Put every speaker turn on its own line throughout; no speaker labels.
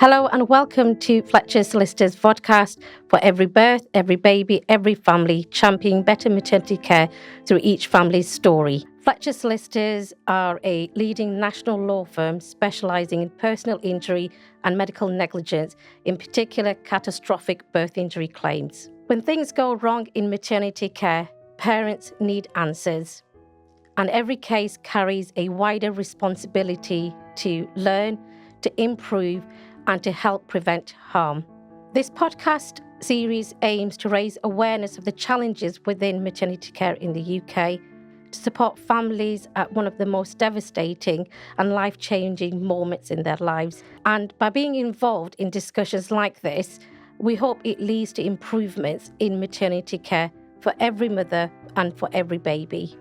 Hello and welcome to Fletcher Solicitors podcast for every birth, every baby, every family, championing better maternity care through each family's story. Fletcher Solicitors are a leading national law firm specialising in personal injury and medical negligence, in particular catastrophic birth injury claims. When things go wrong in maternity care, parents need answers, and every case carries a wider responsibility to learn, to improve, and to help prevent harm. This podcast series aims to raise awareness of the challenges within maternity care in the UK, to support families at one of the most devastating and life-changing moments in their lives. And by being involved in discussions like this, we hope it leads to improvements in maternity care for every mother and for every baby.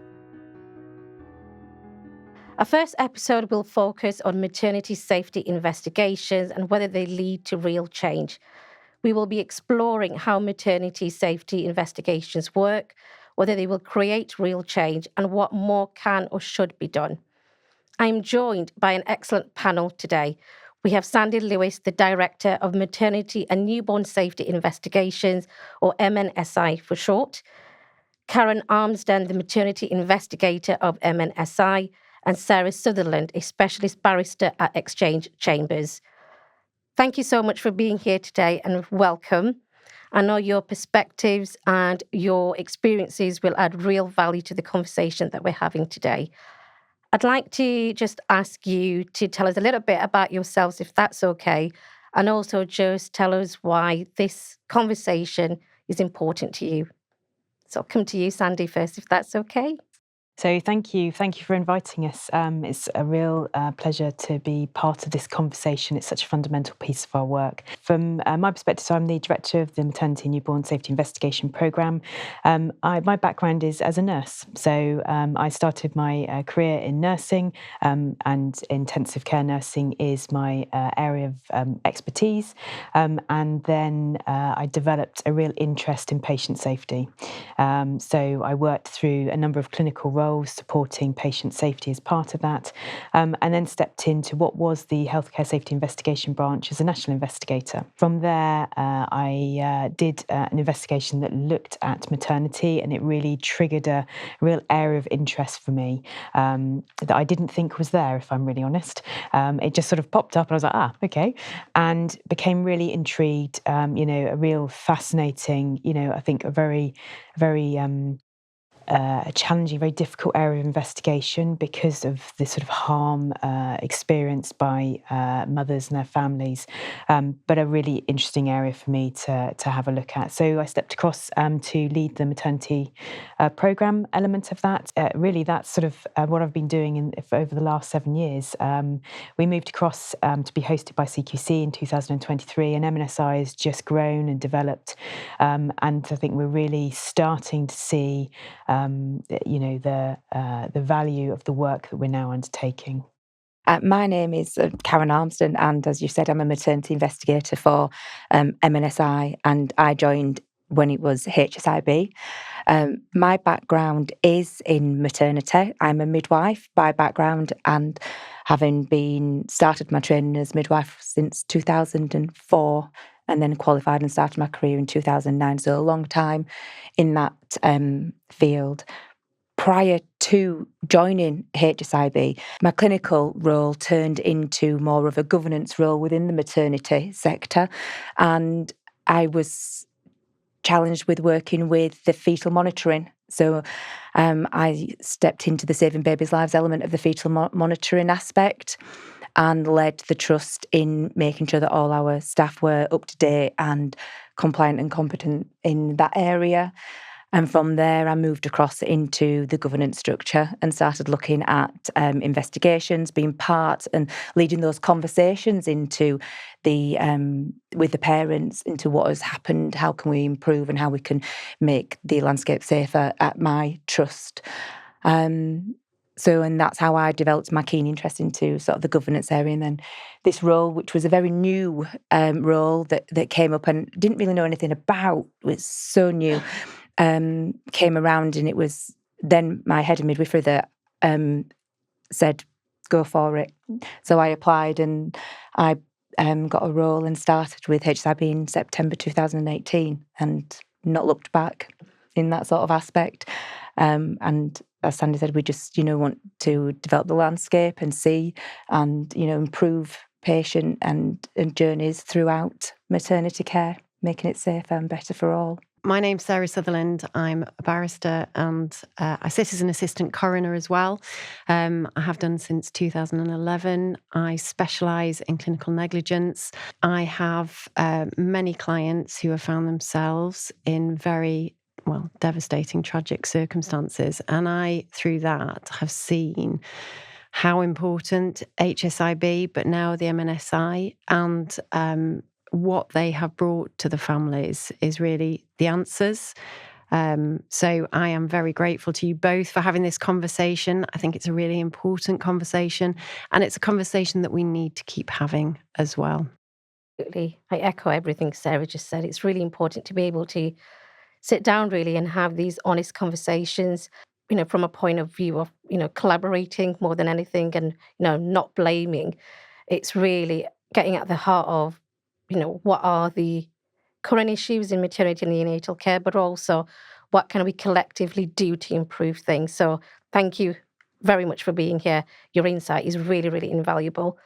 Our first episode will focus on maternity safety investigations and whether they lead to real change. We will be exploring how maternity safety investigations work, whether they will create real change, and what more can or should be done. I am joined by an excellent panel today. We have Sandy Lewis, the Director of Maternity and Newborn Safety Investigations, or MNSI for short, Karen Armsden, the Maternity Investigator of MNSI, and Sara Sutherland, a specialist barrister at Exchange Chambers. Thank you so much for being here today and welcome. I know your perspectives and your experiences will add real value to the conversation that we're having today. I'd like to just ask you to tell us a little bit about yourselves, if that's okay, and also just tell us why this conversation is important to you. So I'll come to you, Sandy, first, if that's okay.
So thank you for inviting us. It's a real pleasure to be part of this conversation. It's such a fundamental piece of our work. From my perspective, so I'm the director of the Maternity and Newborn Safety Investigation Programme. My background is as a nurse. So I started my career in nursing, and intensive care nursing is my area of expertise. And then I developed a real interest in patient safety. So I worked through a number of clinical roles supporting patient safety as part of that, and then stepped into what was the Healthcare Safety Investigation branch as a national investigator. From there, I did an investigation that looked at maternity, and it really triggered a real area of interest for me that I didn't think was there, if I'm really honest. It just sort of popped up, and I was like, okay, and became really intrigued. A real fascinating, I think a very a challenging, very difficult area of investigation because of the sort of harm experienced by mothers and their families, but a really interesting area for me to have a look at. So I stepped across to lead the maternity programme element of that. Really, that's sort of what I've been doing over the last 7 years. We moved across to be hosted by CQC in 2023, and MNSI has just grown and developed, and I think we're really starting to see the value of the work that we're now undertaking.
My name is Karen Armsden, and as you said, I'm a maternity investigator for MNSI, and I joined when it was HSIB. My background is in maternity. I'm a midwife by background, and having started my training as midwife since 2004, and then qualified and started my career in 2009, so a long time in that field. Prior to joining HSIB, my clinical role turned into more of a governance role within the maternity sector, and I was challenged with working with the fetal monitoring. So I stepped into the Saving Babies' Lives element of the fetal monitoring aspect and led the trust in making sure that all our staff were up to date and compliant and competent in that area. And from there, I moved across into the governance structure and started looking at investigations, being part and leading those conversations into with the parents into what has happened, how can we improve, and how we can make the landscape safer at my trust. And that's how I developed my keen interest into sort of the governance area. And then this role, which was a very new role that came up and didn't really know anything about, was so new, came around, and it was then my head of midwifery that said, go for it. So I applied, and I got a role and started with HSIB in September 2018 and not looked back in that sort of aspect. And as Sandy said, we just, want to develop the landscape and see and, improve patient and journeys throughout maternity care, making it safer and better for all.
My name's Sara Sutherland. I'm a barrister and I sit as an assistant coroner as well. I have done since 2011. I specialise in clinical negligence. I have many clients who have found themselves in very devastating, tragic circumstances. And I, through that, have seen how important HSIB, but now the MNSI, and what they have brought to the families is really the answers. So I am very grateful to you both for having this conversation. I think it's a really important conversation, and it's a conversation that we need to keep having as well.
Absolutely. I echo everything Sarah just said. It's really important to be able to sit down really and have these honest conversations, from a point of view of, collaborating more than anything and, not blaming. It's really getting at the heart of, what are the current issues in maternity and neonatal care, but also what can we collectively do to improve things. So thank you very much for being here. Your insight is really, really invaluable.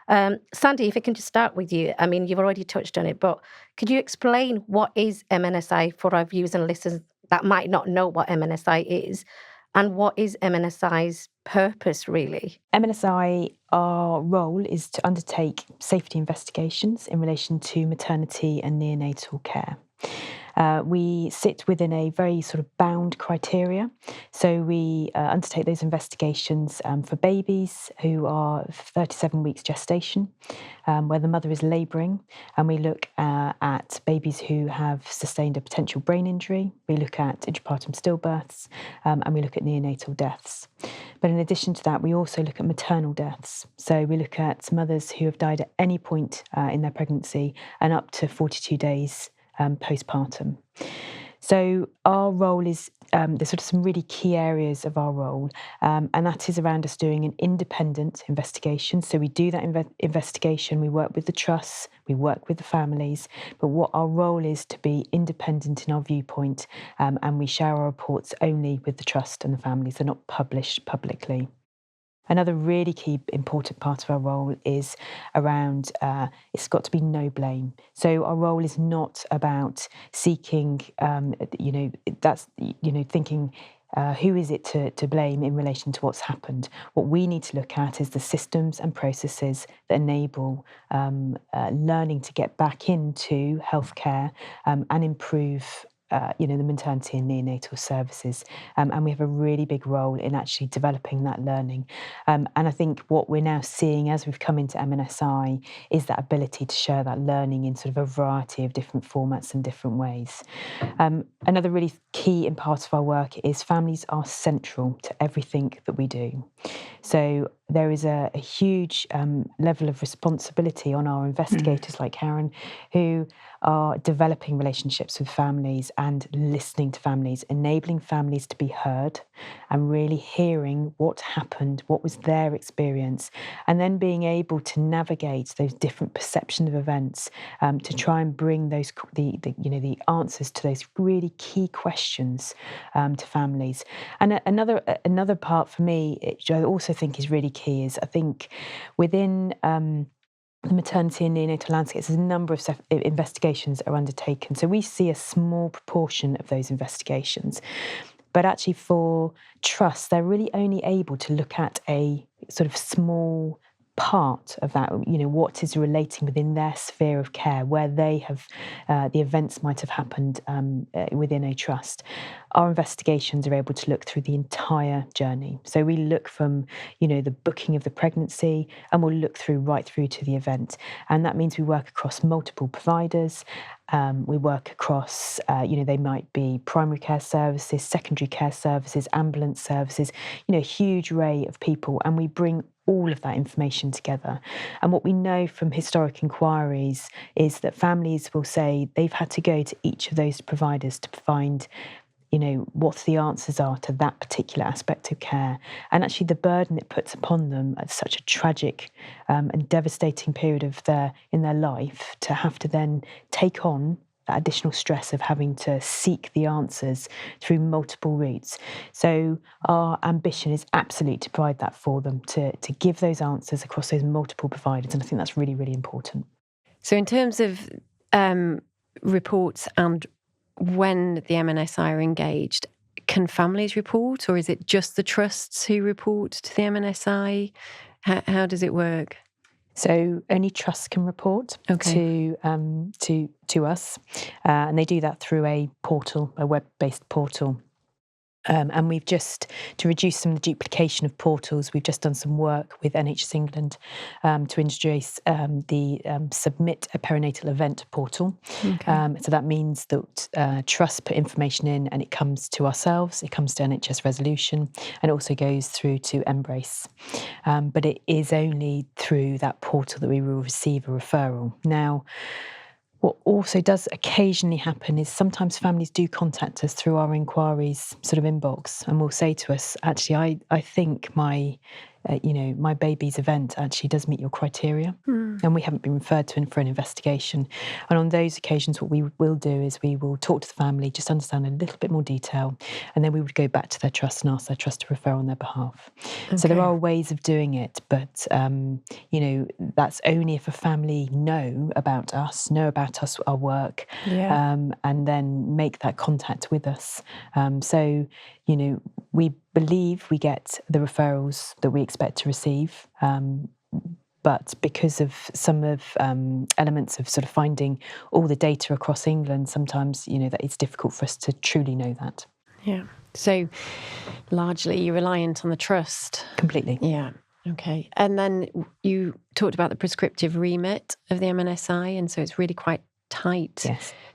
Sandy, if I can just start with you. I mean, you've already touched on it, but could you explain what is MNSI for our viewers and listeners that might not know what MNSI is? And what is MNSI's purpose, really?
MNSI, our role is to undertake safety investigations in relation to maternity and neonatal care. We sit within a very sort of bound criteria. So we undertake those investigations for babies who are 37 weeks gestation, where the mother is labouring. And we look at babies who have sustained a potential brain injury. We look at intrapartum stillbirths, and we look at neonatal deaths. But in addition to that, we also look at maternal deaths. So we look at mothers who have died at any point in their pregnancy and up to 42 days postpartum. So our role is, there's sort of some really key areas of our role, and that is around us doing an independent investigation. So we do that investigation, we work with the trusts, we work with the families, but what our role is to be independent in our viewpoint, and we share our reports only with the trust and the families. They're not published publicly. Another really key important part of our role is around, it's got to be no blame. So our role is not about seeking, thinking who is it to blame in relation to what's happened. What we need to look at is the systems and processes that enable learning to get back into healthcare and improve the maternity and neonatal services. And we have a really big role in actually developing that learning. And I think what we're now seeing as we've come into MNSI is that ability to share that learning in sort of a variety of different formats and different ways. Another really key in part of our work is families are central to everything that we do. So there is a huge level of responsibility on our investigators like Karen, who are developing relationships with families and listening to families, enabling families to be heard and really hearing what happened, what was their experience, and then being able to navigate those different perceptions of events to try and bring those the answers to those really key questions to families. And another part for me, which I also think is really key, is I think within the maternity and neonatal landscapes, there's a number of investigations that are undertaken. So we see a small proportion of those investigations. But actually for trusts, they're really only able to look at a sort of small part of that, what is relating within their sphere of care, where they have, the events might have happened within a trust. Our investigations are able to look through the entire journey. So we look from, the booking of the pregnancy, and we'll look right through to the event. And that means we work across multiple providers. We work across, they might be primary care services, secondary care services, ambulance services, a huge array of people, and we bring all of that information together. And what we know from historic inquiries is that families will say they've had to go to each of those providers to find what the answers are to that particular aspect of care, and actually the burden it puts upon them at such a tragic and devastating period in their life, to have to then take on that additional stress of having to seek the answers through multiple routes. So our ambition is absolutely to provide that for them, to give those answers across those multiple providers, and I think that's really, really important.
So in terms of reports and when the MNSI are engaged, can families report, or is it just the trusts who report to the MNSI? How does it work?
So only trusts can report to us, and they do that through a portal, a web-based portal. And we've just, to reduce some of the duplication of portals, we've just done some work with NHS England to introduce the Submit a Perinatal Event portal. So that means that trusts put information in and it comes to ourselves, it comes to NHS Resolution, and it also goes through to Embrace. But it is only through that portal that we will receive a referral. Now, what also does occasionally happen is sometimes families do contact us through our inquiries sort of inbox, and will say to us, actually, I think my baby's event actually does meet your criteria, and we haven't been referred to for an investigation. And on those occasions, what we will do is we will talk to the family, just understand a little bit more detail, and then we would go back to their trust and ask their trust to refer on their behalf. So there are ways of doing it, but that's only if a family know about us, our work, and then make that contact with us. We believe we get the referrals that we expect to receive, but because of some of elements of sort of finding all the data across England, sometimes that it's difficult for us to truly know that.
Yeah. So largely you're reliant on the trust.
Completely.
Yeah. Okay. And then you talked about the prescriptive remit of the MNSI, and so it's really quite tight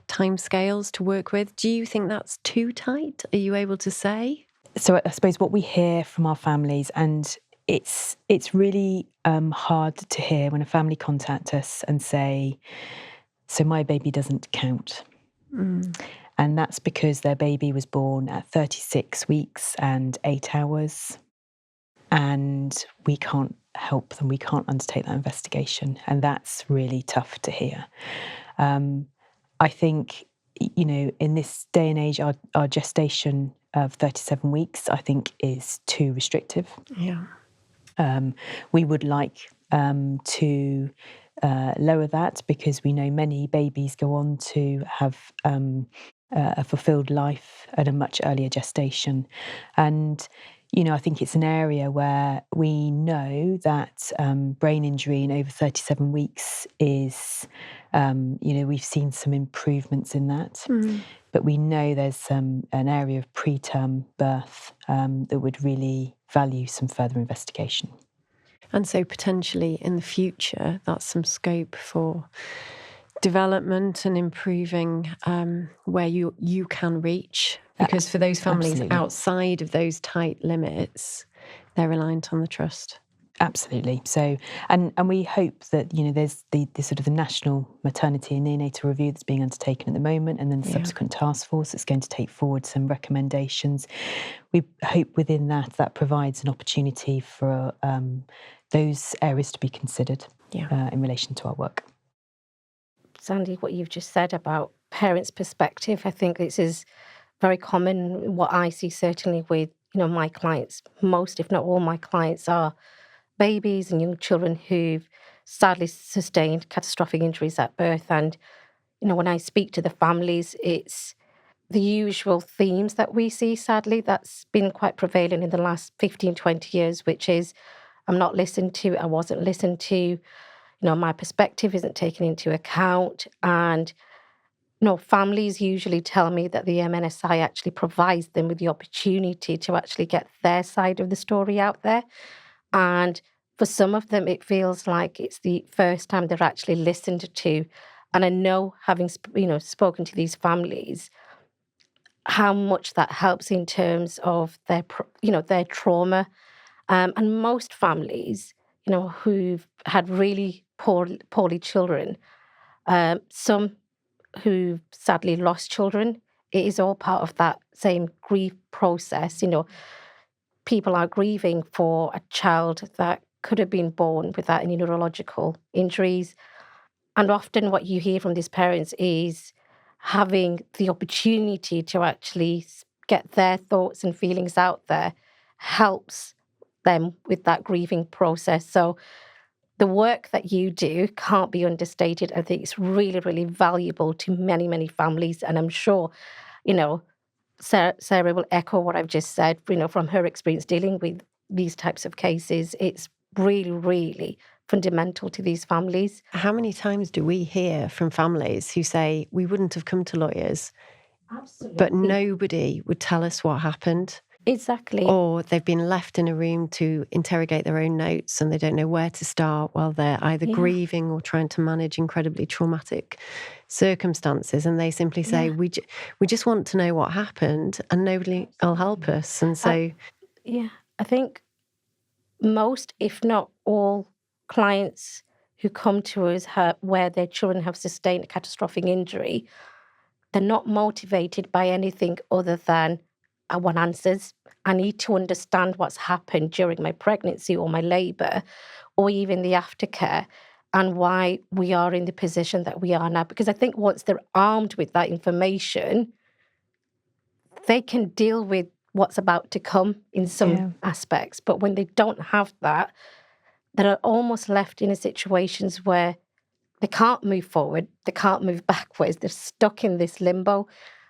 timescales to work with. Do you think that's too tight? Are you able to say?
So I suppose what we hear from our families, and it's really hard to hear when a family contact us and say, so my baby doesn't count. And that's because their baby was born at 36 weeks and 8 hours, and we can't help them, we can't undertake that investigation. And that's really tough to hear. I think, in this day and age, our gestation of 37 weeks, I think, is too restrictive.
Yeah.
We would like to lower that, because we know many babies go on to have a fulfilled life at a much earlier gestation. And I think it's an area where we know that brain injury in over 37 weeks is, we've seen some improvements in that. But we know there's an area of preterm birth that would really value some further investigation.
And so potentially in the future, that's some scope for development and improving where you can reach. Because for those families outside of those tight limits, they're reliant on the trust.
Absolutely. So, and we hope that, there's the sort of the national maternity and neonatal review that's being undertaken at the moment, and then the subsequent task force that's going to take forward some recommendations. We hope within that provides an opportunity for those areas to be considered in relation to our work.
Sandy, what you've just said about parents' perspective, I think this is very common. What I see certainly with my clients, most if not all my clients are babies and young children who've sadly sustained catastrophic injuries at birth. And when I speak to the families, it's the usual themes that we see, sadly, that's been quite prevalent in the last 15, 20 years, which is I'm not listened to, I wasn't listened to, my perspective isn't taken into account. And families usually tell me that the MNSI actually provides them with the opportunity to actually get their side of the story out there. And for some of them, it feels like it's the first time they're actually listened to. And I know, having spoken to these families, how much that helps in terms of their trauma. And most families, who've had really poorly children, some who sadly lost children, it is all part of that same grief process. People are grieving for a child that could have been born without any neurological injuries. And often what you hear from these parents is having the opportunity to actually get their thoughts and feelings out there helps them with that grieving process. So the work that you do can't be understated. I think it's really, really valuable to many, many families. And I'm sure, Sarah will echo what I've just said, from her experience dealing with these types of cases. It's really, really fundamental to these families.
How many times do we hear from families who say, we wouldn't have come to lawyers,
Absolutely.
but nobody would tell us what happened?
Exactly.
Or they've been left in a room to interrogate their own notes and they don't know where to start while they're either grieving or trying to manage incredibly traumatic circumstances. And they simply say, we just want to know what happened and nobody will help us. And so...
I think most, if not all, clients who come to us where their children have sustained a catastrophic injury, they're not motivated by anything other than, I want answers. I need to understand what's happened during my pregnancy or my labour or even the aftercare and why we are in the position that we are now. Because I think once they're armed with that information, they can deal with what's about to come in some aspects. But when they don't have that, they're almost left in situations where they can't move forward, they can't move backwards, they're stuck in this limbo.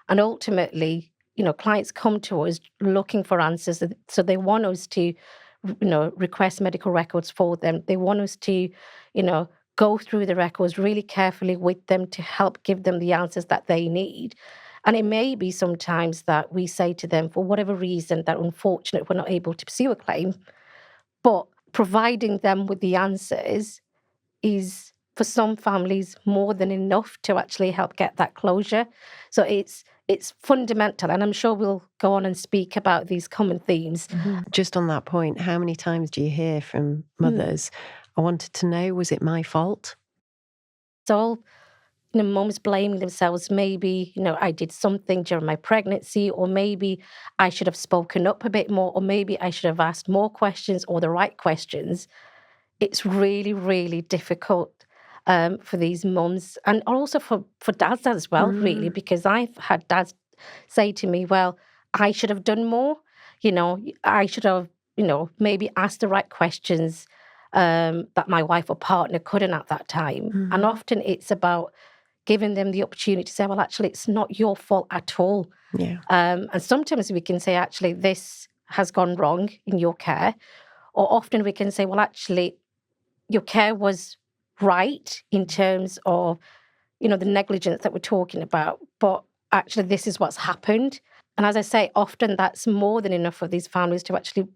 And ultimately, clients come to us looking for answers. So they want us to, request medical records for them. They want us to, go through the records really carefully with them to help give them the answers that they need. And it may be sometimes that we say to them, for whatever reason, that unfortunate we're not able to pursue a claim, but providing them with the answers is, for some families, more than enough to actually help get that closure. So it's fundamental, and I'm sure we'll go on and speak about these common themes.
Mm-hmm. Just on that point, how many times do you hear from mothers, I wanted to know, was it my fault?
So, mums blaming themselves. Maybe, I did something during my pregnancy, or maybe I should have spoken up a bit more, or maybe I should have asked more questions or the right questions. It's really, really difficult for these mums, and also for dads as well, really, because I've had dads say to me, well, I should have done more. I should have, maybe asked the right questions that my wife or partner couldn't at that time. And often it's about giving them the opportunity to say, well, actually, it's not your fault at all.
Yeah.
And sometimes we can say, actually, this has gone wrong in your care. Or often we can say, well, actually, your care was right in terms of, the negligence that we're talking about. But actually, this is what's happened. And as I say, often that's more than enough for these families to actually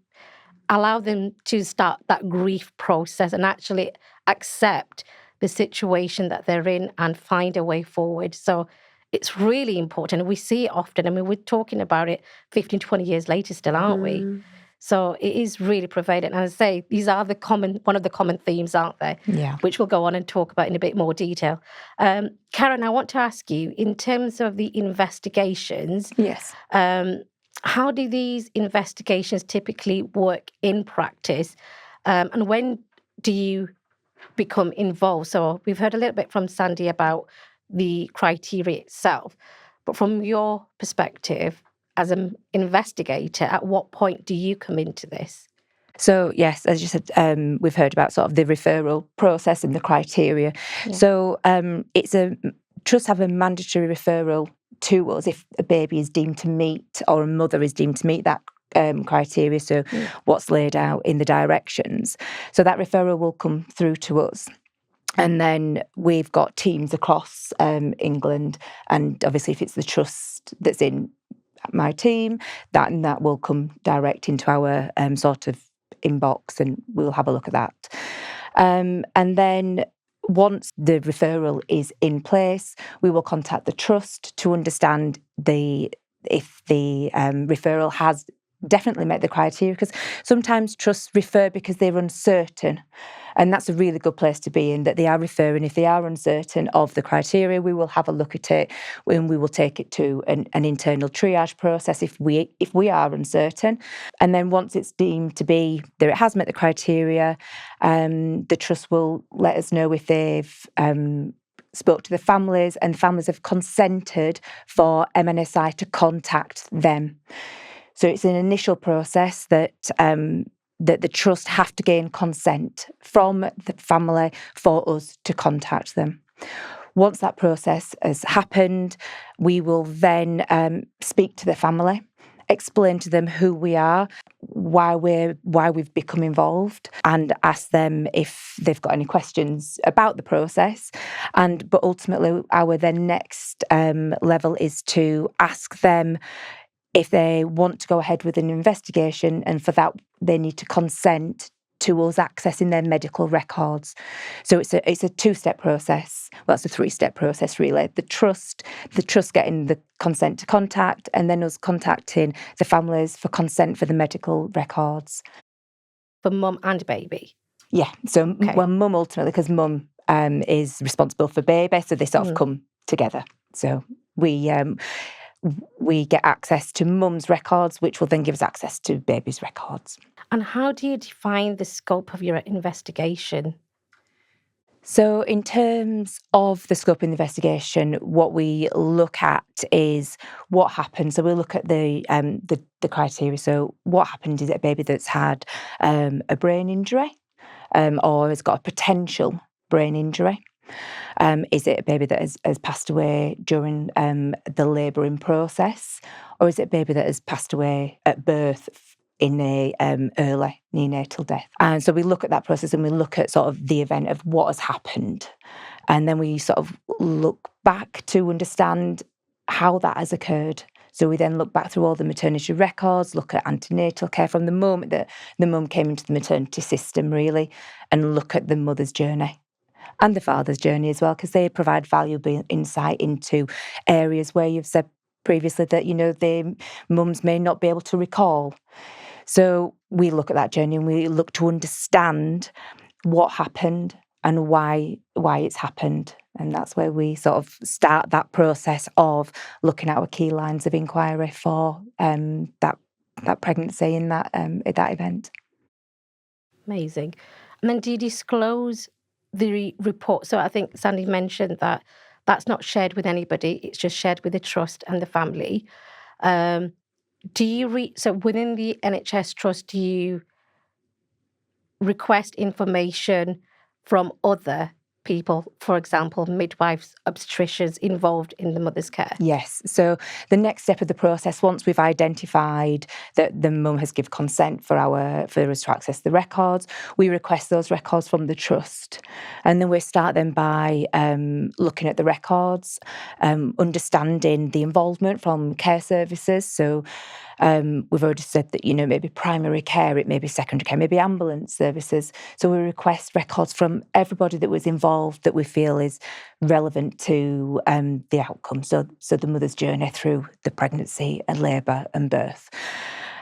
allow them to start that grief process and actually accept the situation that they're in and find a way forward. So it's really important. And we see it often. I mean, we're talking about it 15, 20 years later still, aren't we? So it is really prevalent. And as I say, these are one of the common themes, aren't they?
Yeah.
Which we'll go on and talk about in a bit more detail. Karen, I want to ask you, in terms of the investigations,
Yes.
how do these investigations typically work in practice? And when do you become involved? So we've heard a little bit from Sandy about the criteria itself, but from your perspective as an investigator, at what point do you come into this?
So, yes, as you said, we've heard about sort of the referral process and the criteria.
Yeah.
So trusts have a mandatory referral to us if a baby is deemed to meet, or a mother is deemed to meet that criteria, so what's laid out in the directions. So that referral will come through to us. And then we've got teams across England, and obviously if it's the trust that's in my team, that will come direct into our sort of inbox, and we'll have a look at that. And then once the referral is in place, we will contact the trust to understand if the referral has definitely met the criteria, because sometimes trusts refer because they're uncertain And that's a really good place to be in, that they are referring, if they are uncertain of the criteria, we will have a look at it and we will take it to an internal triage process if we are uncertain. And then once it's deemed to be that it has met the criteria, the trust will let us know if they've spoke to the families and families have consented for MNSI to contact them. So it's an initial process that the trust have to gain consent from the family for us to contact them. Once that process has happened, we will then speak to the family, explain to them who we are, why we've become involved, and ask them if they've got any questions about the process. But ultimately, our then next level is to ask them if they want to go ahead with an investigation, and for that they need to consent to us accessing their medical records. So it's a two-step process. Well, it's a three-step process really. The trust getting the consent to contact, and then us contacting the families for consent for the medical records.
For mum and baby?
Yeah. So well, mum ultimately, because mum is responsible for baby, so they sort of come together. So we get access to mum's records, which will then give us access to baby's records.
And how do you define the scope of your investigation?
So in terms of the scope of the investigation, what we look at is what happened. So we'll look at the criteria. So what happened is it a baby that's had a brain injury or has got a potential brain injury? Is it a baby that has passed away during the labouring process, or is it a baby that has passed away at birth in a early neonatal death? And so we look at that process and we look at sort of the event of what has happened, and then we sort of look back to understand how that has occurred. So we then look back through all the maternity records, look at antenatal care from the moment that the mum came into the maternity system really, and look at the mother's journey. And the father's journey as well, because they provide valuable insight into areas where you've said previously that, the mums may not be able to recall. So we look at that journey and we look to understand what happened and why it's happened. And that's where we sort of start that process of looking at our key lines of inquiry for that pregnancy in that event.
Amazing. And then do you disclose the report? So I think Sandy mentioned that that's not shared with anybody. It's just shared with the trust and the family. Do you so within the NHS trust, do you request information from other people, for example, midwives, obstetricians involved in the mother's care?
Yes. So the next step of the process, once we've identified that the mum has given consent for us to access the records, we request those records from the trust. And then we start them by looking at the records, understanding the involvement from care services. So we've already said that, maybe primary care, it may be secondary care, maybe ambulance services. So we request records from everybody that was involved that we feel is relevant to the outcome. So the mother's journey through the pregnancy and labour and birth.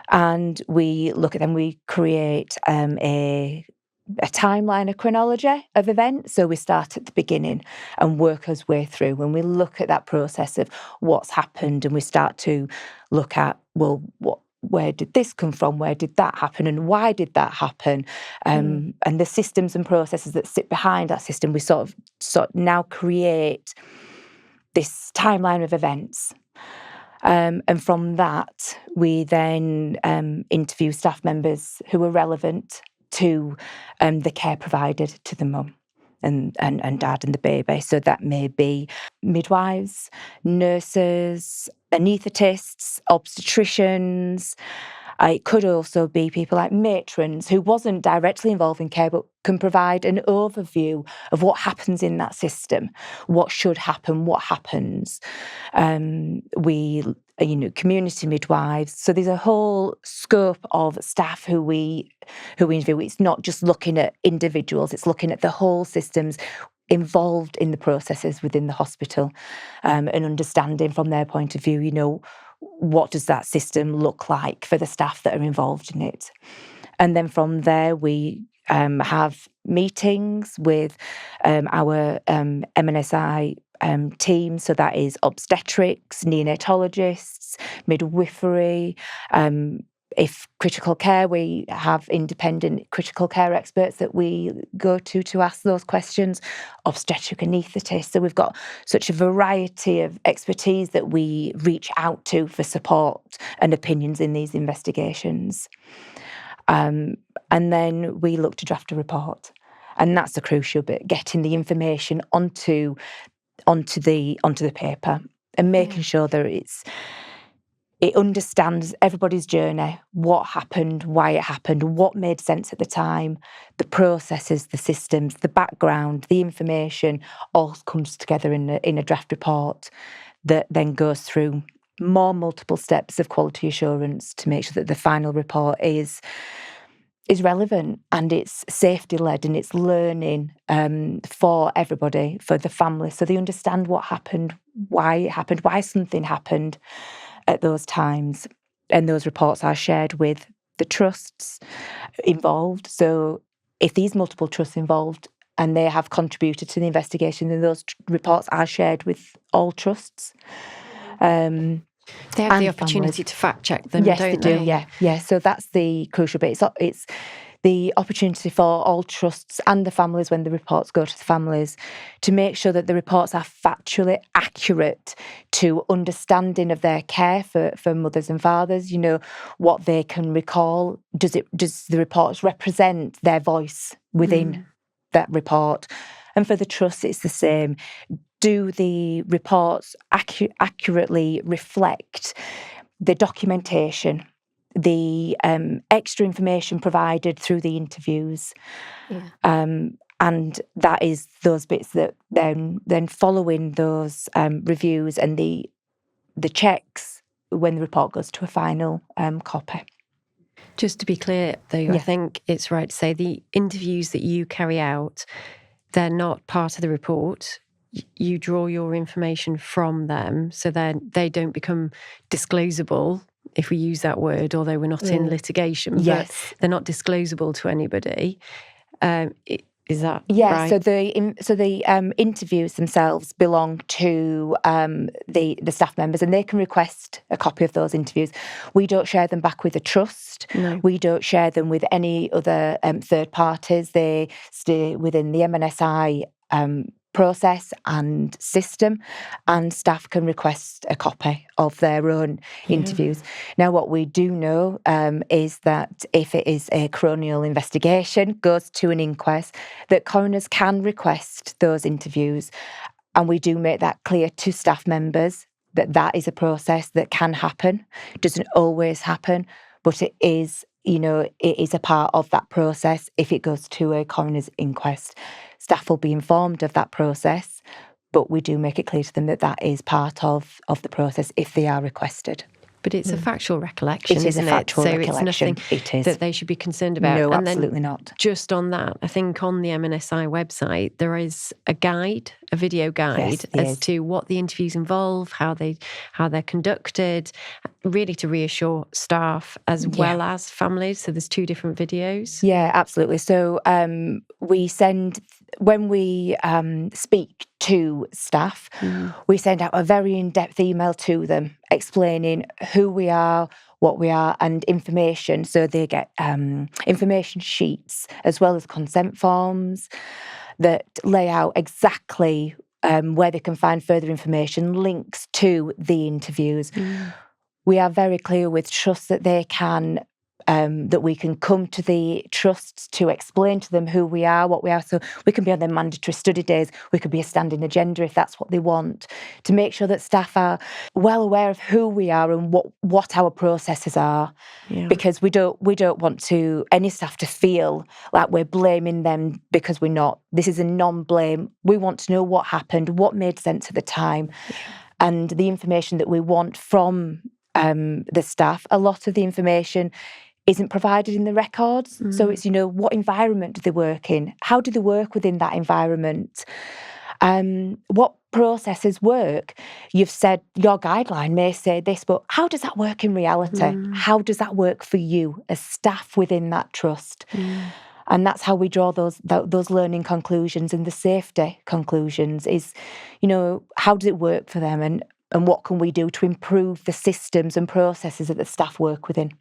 And we look at them, we create a timeline, a chronology of events. So we start at the beginning and work our way through. When we look at that process of what's happened, and we start to look at, well, where did this come from? Where did that happen? And why did that happen? And the systems and processes that sit behind that system, we sort of now create this timeline of events. And from that, we then interview staff members who are relevant to the care provided to the mum and dad and the baby. So that may be midwives, nurses, anaesthetists, obstetricians. It could also be people like matrons who wasn't directly involved in care but can provide an overview of what happens in that system, what should happen, what happens. Community midwives. So there's a whole scope of staff who we interview. It's not just looking at individuals, it's looking at the whole systems involved in the processes within the hospital, and understanding from their point of view, what does that system look like for the staff that are involved in it. And then from there, we have meetings with our MNSI team. So that is obstetrics, neonatologists, midwifery. If critical care, we have independent critical care experts that we go to ask those questions, obstetric anaesthetists. So we've got such a variety of expertise that we reach out to for support and opinions in these investigations. And then we look to draft a report. And that's the crucial bit, getting the information onto the paper and making sure that it understands everybody's journey, what happened, why it happened, what made sense at the time, the processes, the systems, the background, the information all comes together in a draft report that then goes through more multiple steps of quality assurance to make sure that the final report is relevant and it's safety-led and it's learning for everybody, for the family, so they understand what happened, why it happened, why something happened at those times. And those reports are shared with the trusts involved. So if these multiple trusts involved and they have contributed to the investigation, then those reports are shared with all trusts.
They have the opportunity to fact check them,
yes,
don't
they? Do, yeah. So that's the crucial bit. It's the opportunity for all trusts and the families, when the reports go to the families, to make sure that the reports are factually accurate to understanding of their care for mothers and fathers, you know, what they can recall. Does the reports represent their voice within that report? And for the trusts, it's the same. Do the reports accurately reflect the documentation, the extra information provided through the interviews? And that is those bits that then following those reviews and the checks when the report goes to a final copy.
Just to be clear, though, I think it's right to say the interviews that you carry out, they're not part of the report. You draw your information from them, so then they don't become disclosable, if we use that word, although we're not in litigation.
Yes.
But they're not disclosable to anybody. Is that right?
So the interviews themselves belong to the staff members, and they can request a copy of those interviews. We don't share them back with the trust.
No.
We don't share them with any other third parties. They stay within the MNSI process and system, and staff can request a copy of their own interviews. Now, what we do know is that if it is a coronial investigation, goes to an inquest, that coroners can request those interviews, and we do make that clear to staff members that that is a process that can happen. It doesn't always happen, but it is, you know, it is a part of that process if it goes to a coroner's inquest. Staff will be informed of that process, but we do make it clear to them that that is part of the process if they are requested.
But it's a factual recollection,
It is
isn't
a factual
it? So
recollection.
it's nothing
It is.
that they should be concerned about.
No,
and
absolutely
then
not.
Just on that, I think on the MNSI website, there is a guide, a video guide, as to what the interviews involve, how they're conducted, really to reassure staff as well as families. So there's 2 different videos.
Yeah, absolutely. So we send, when we speak to staff, we send out a very in-depth email to them explaining who we are, what we are, and information. So they get information sheets as well as consent forms that lay out exactly where they can find further information, links to the interviews. We are very clear with trusts that they can, that we can come to the trusts to explain to them who we are, what we are. So we can be on their mandatory study days. We could be a standing agenda if that's what they want, to make sure that staff are well aware of who we are and what our processes are. Because we don't want any staff to feel like we're blaming them, because we're not. This is a non-blame. We want to know what happened, what made sense at the time, and the information that we want from the staff. A lot of the information isn't provided in the records. So it's, you know, what environment do they work in? How do they work within that environment? What processes work? You've said your guideline may say this, but how does that work in reality? How does that work for you as staff within that trust? And that's how we draw those learning conclusions and the safety conclusions is, how does it work for them, and what can we do to improve the systems and processes that the staff work within.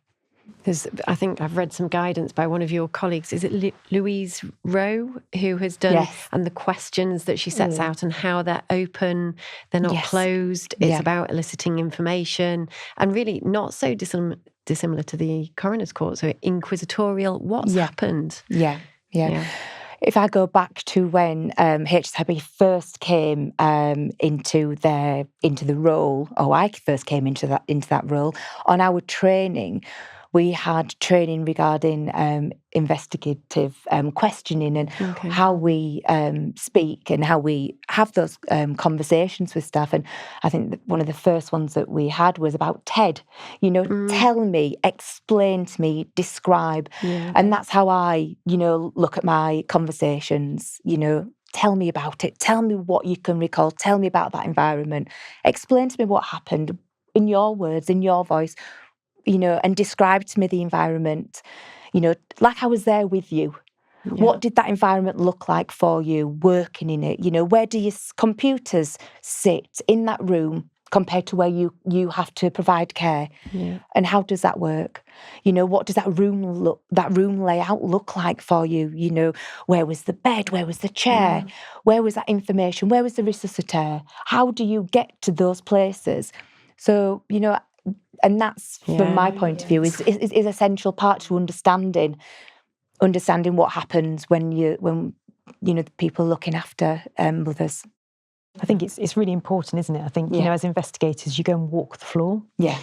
I think I've read some guidance by one of your colleagues. Is it Louise Rowe who has done,
Yes.
and the questions that she sets out and how they're open, they're not closed. It's about eliciting information, and really not so dissimilar to the coroner's court. So inquisitorial. What's happened?
Yeah. If I go back to when HSIB first came into the role, or I first came into that role, on our training, we had training regarding investigative questioning and how we speak and how we have those conversations with staff. And I think that one of the first ones that we had was about TED. Tell me, explain to me, describe. And that's how I, look at my conversations. Tell me about it. Tell me what you can recall. Tell me about that environment. Explain to me what happened in your words, in your voice. And describe to me the environment, like I was there with you. Yeah. What did that environment look like for you, working in it? Where do your computers sit in that room compared to where you have to provide care? Yeah. And how does that work? What does that room layout look like for you? Where was the bed? Where was the chair? Where was that information? Where was the resuscitator? How do you get to those places? So, and that's, from my point of view, is essential part to understanding what happens when the people looking after mothers.
I think it's really important, isn't it? I think, as investigators, you go and walk the floor. Yeah.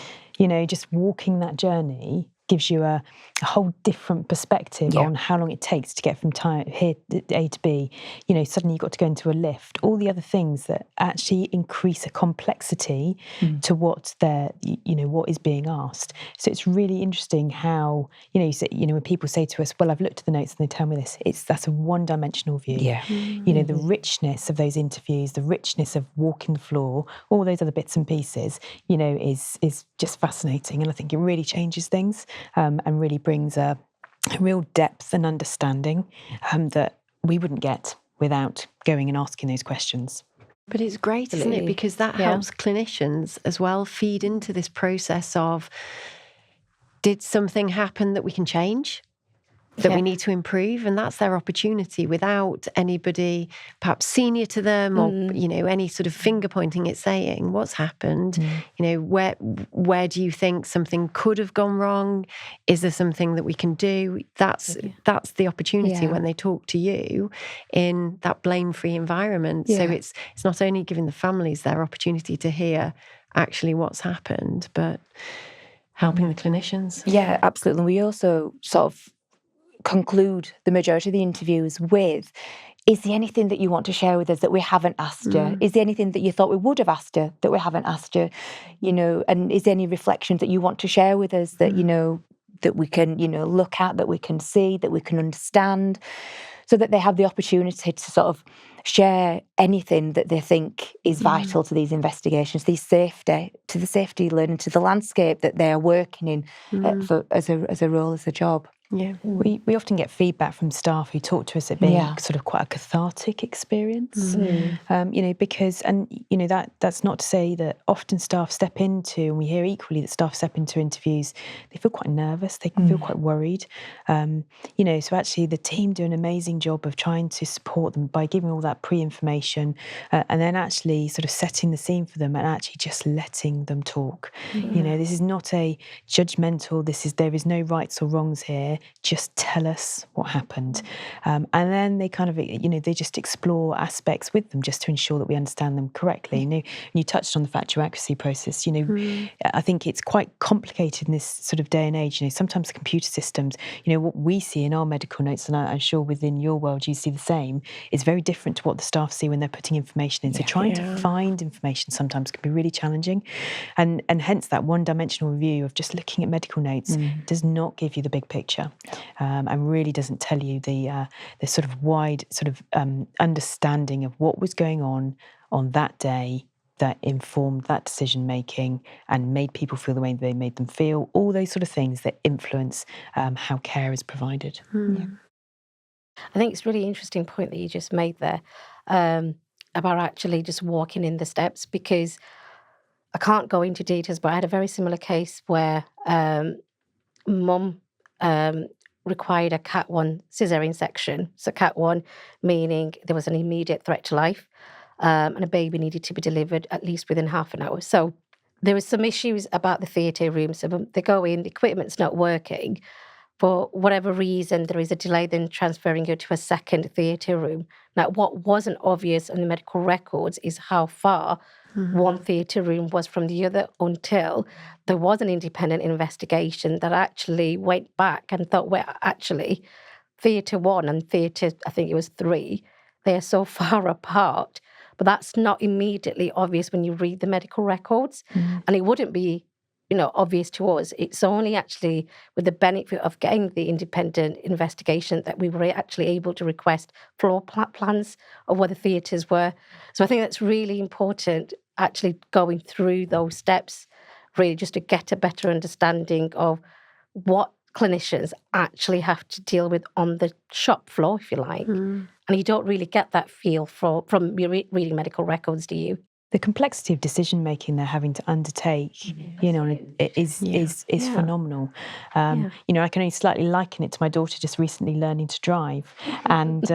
Just walking that journey gives you a whole different perspective on how long it takes to get from here A to B. Suddenly you've got to go into a lift. All the other things that actually increase a complexity to what what is being asked. So it's really interesting how when people say to us, "Well, I've looked at the notes and they tell me this." That's a one-dimensional view. Yeah. The richness of those interviews, the richness of walking the floor, all those other bits and pieces, is just fascinating, and I think it really changes things. And really brings a real depth and understanding that we wouldn't get without going and asking those questions.
But it's great, isn't it? Because that helps clinicians as well feed into this process of, did something happen that we can change? That we need to improve, and that's their opportunity without anybody perhaps senior to them or any sort of finger pointing. It's saying what's happened. Where do you think something could have gone wrong? Is there something that we can do? That's the opportunity when they talk to you in that blame-free environment. So it's not only giving the families their opportunity to hear actually what's happened, but helping the clinicians.
Yeah, absolutely. And we also sort of conclude the majority of the interviews with, is there anything that you want to share with us that we haven't asked you? Is there anything that you thought we would have asked you that we haven't asked you? And is there any reflections that you want to share with us that, that we can, look at, that we can see, that we can understand, so that they have the opportunity to sort of share anything that they think is vital to these investigations, to the safety learning, to the landscape that they are working in as a role, as a job.
Yeah, we often get feedback from staff who talk to us at being sort of quite a cathartic experience, because that's not to say that often staff step into, and we hear equally that staff step into interviews, they feel quite nervous, they feel quite worried, so actually the team do an amazing job of trying to support them by giving all that pre-information and then actually sort of setting the scene for them and actually just letting them talk. This is not a judgmental, there is no rights or wrongs here. Just tell us what happened. And then they kind of, they just explore aspects with them just to ensure that we understand them correctly. You touched on the factual accuracy process. I think it's quite complicated in this sort of day and age. Sometimes computer systems, what we see in our medical notes, and I'm sure within your world you see the same, is very different to what the staff see when they're putting information in. So trying to find information sometimes can be really challenging. And hence that one-dimensional review of just looking at medical notes does not give you the big picture. And really doesn't tell you the sort of wide sort of understanding of what was going on that day that informed that decision making and made people feel the way they made them feel. All those sort of things that influence how care is provided.
I think it's a really interesting point that you just made there, about actually just walking in the steps, because I can't go into details, but I had a very similar case where mum required a Cat 1 caesarean section. So Cat 1 meaning there was an immediate threat to life, and a baby needed to be delivered at least within half an hour. So there was some issues about the theatre room. So they go in, the equipment's not working. For whatever reason, there is a delay then transferring her to a second theatre room. Now, what wasn't obvious on the medical records is how far one theatre room was from the other, until there was an independent investigation that actually went back and thought, well, actually, theatre 1 and theatre, I think it was 3, they are so far apart. But that's not immediately obvious when you read the medical records. And it wouldn't be, obvious to us. It's only actually with the benefit of getting the independent investigation that we were actually able to request floor plans of where the theatres were. So I think that's really important, actually going through those steps, really just to get a better understanding of what clinicians actually have to deal with on the shop floor, if you like. And you don't really get that feel from reading medical records, do you?
The complexity of decision making they're having to undertake, is phenomenal. I can only slightly liken it to my daughter just recently learning to drive, and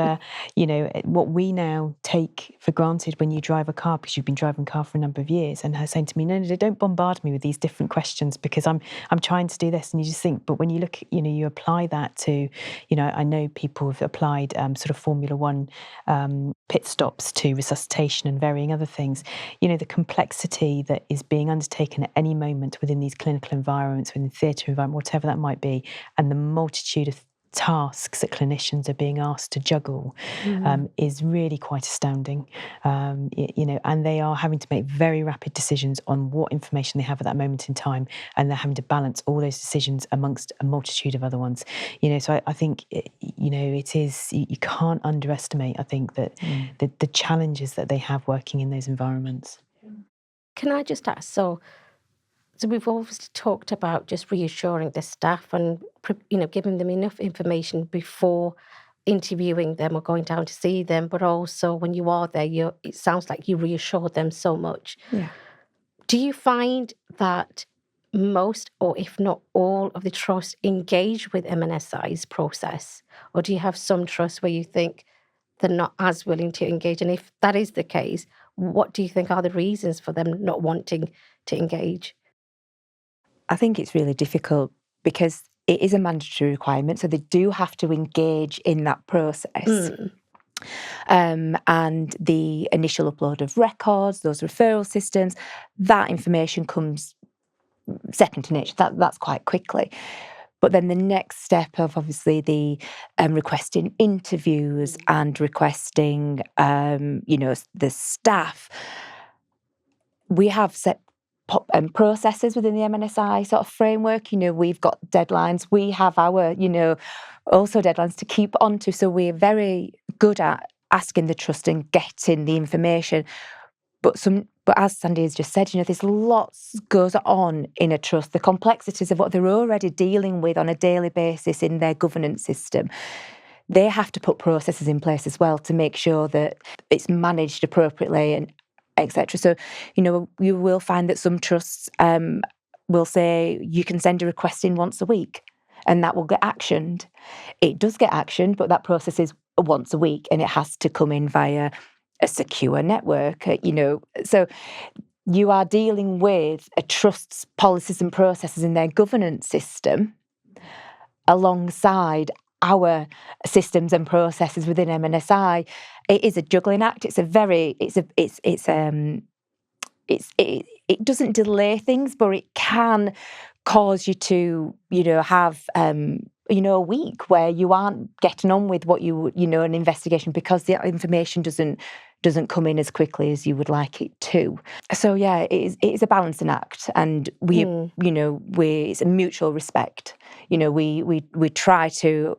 what we now take for granted when you drive a car, because you've been driving a car for a number of years, and her saying to me, "No, don't bombard me with these different questions because I'm trying to do this," and you just think, but when you look, you apply that to, I know people have applied sort of Formula One pit stops to resuscitation and varying other things. The complexity that is being undertaken at any moment within these clinical environments, within the theatre environment, whatever that might be, and the multitude of tasks that clinicians are being asked to juggle is really quite astounding. And they are having to make very rapid decisions on what information they have at that moment in time, and they're having to balance all those decisions amongst a multitude of other ones. So I think, it is, you can't underestimate, I think, that the challenges that they have working in those environments.
Can I just ask, so we've obviously talked about just reassuring the staff and, giving them enough information before interviewing them or going down to see them, but also when you are there, it sounds like you reassure them so much.
Yeah.
Do you find that most, or if not all, of the trusts engage with MNSI's process? Or do you have some trusts where you think they're not as willing to engage? And if that is the case, what do you think are the reasons for them not wanting to engage?
I think it's really difficult because it is a mandatory requirement, so they do have to engage in that process. And the initial upload of records, those referral systems, that information comes second to nature. That's quite quickly. But then the next step of obviously the requesting interviews and requesting, the staff, we have set processes within the MNSI sort of framework. We've got deadlines. We have our, also deadlines to keep onto. So we're very good at asking the trust and getting the information. But as Sandy has just said, there's lots goes on in a trust. The complexities of what they're already dealing with on a daily basis in their governance system. They have to put processes in place as well to make sure that it's managed appropriately and etc. So, you will find that some trusts will say you can send a request in once a week and that will get actioned. It does get actioned, but that process is once a week and it has to come in via a secure network, So you are dealing with a trust's policies and processes in their governance system alongside our systems and processes within MNSI. It is a juggling act. It doesn't delay things, but it can cause you to, have, a week where you aren't getting on with what an investigation because the information doesn't come in as quickly as you would like it to. So yeah, it is a balancing act, and it's a mutual respect. We try to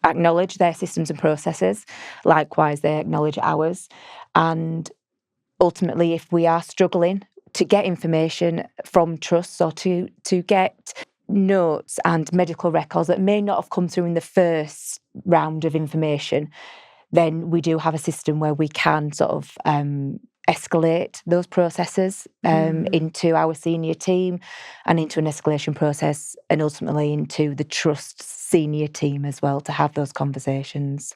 acknowledge their systems and processes. Likewise, they acknowledge ours. And ultimately, if we are struggling to get information from trusts or to get notes and medical records that may not have come through in the first round of information, then we do have a system where we can sort of escalate those processes into our senior team and into an escalation process, and ultimately into the trust senior team as well, to have those conversations.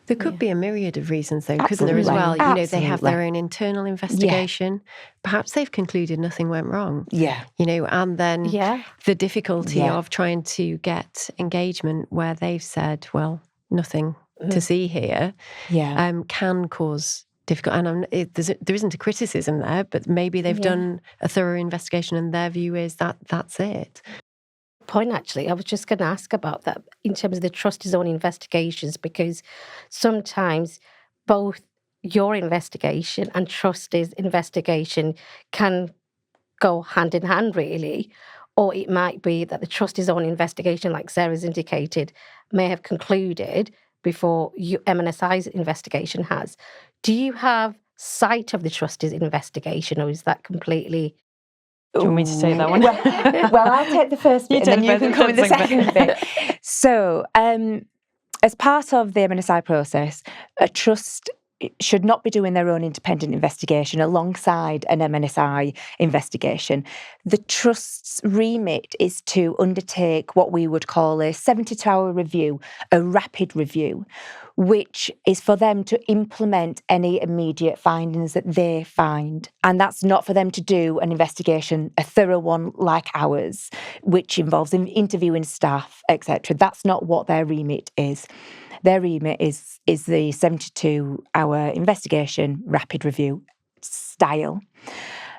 There could be a myriad of reasons, though, couldn't there, as well? You know, they have their own internal investigation. Perhaps they've concluded nothing went wrong. You know, and then the difficulty of trying to get engagement where they've said, well, nothing to see here, can cause difficult. And there isn't a criticism there, but maybe they've done a thorough investigation and their view is that that's it.
Point, actually, I was just going to ask about that in terms of the trustee's own investigations, because sometimes both your investigation and trustee's investigation can go hand in hand, really. Or it might be that the trustee's own investigation, like Sarah's indicated, may have concluded before MNSI's investigation has. Do you have sight of the trustee's investigation, or is that completely...
Do you want me to take that one?
Well, I'll take the first bit and then you can come with the second bit. So, as part of the MNSI process, a trust should not be doing their own independent investigation alongside an MNSI investigation. The trust's remit is to undertake what we would call a 72-hour review, a rapid review, which is for them to implement any immediate findings that they find. And that's not for them to do an investigation, a thorough one like ours, which involves interviewing staff, etc. That's not what their remit is. Their remit is the 72-hour investigation rapid review style.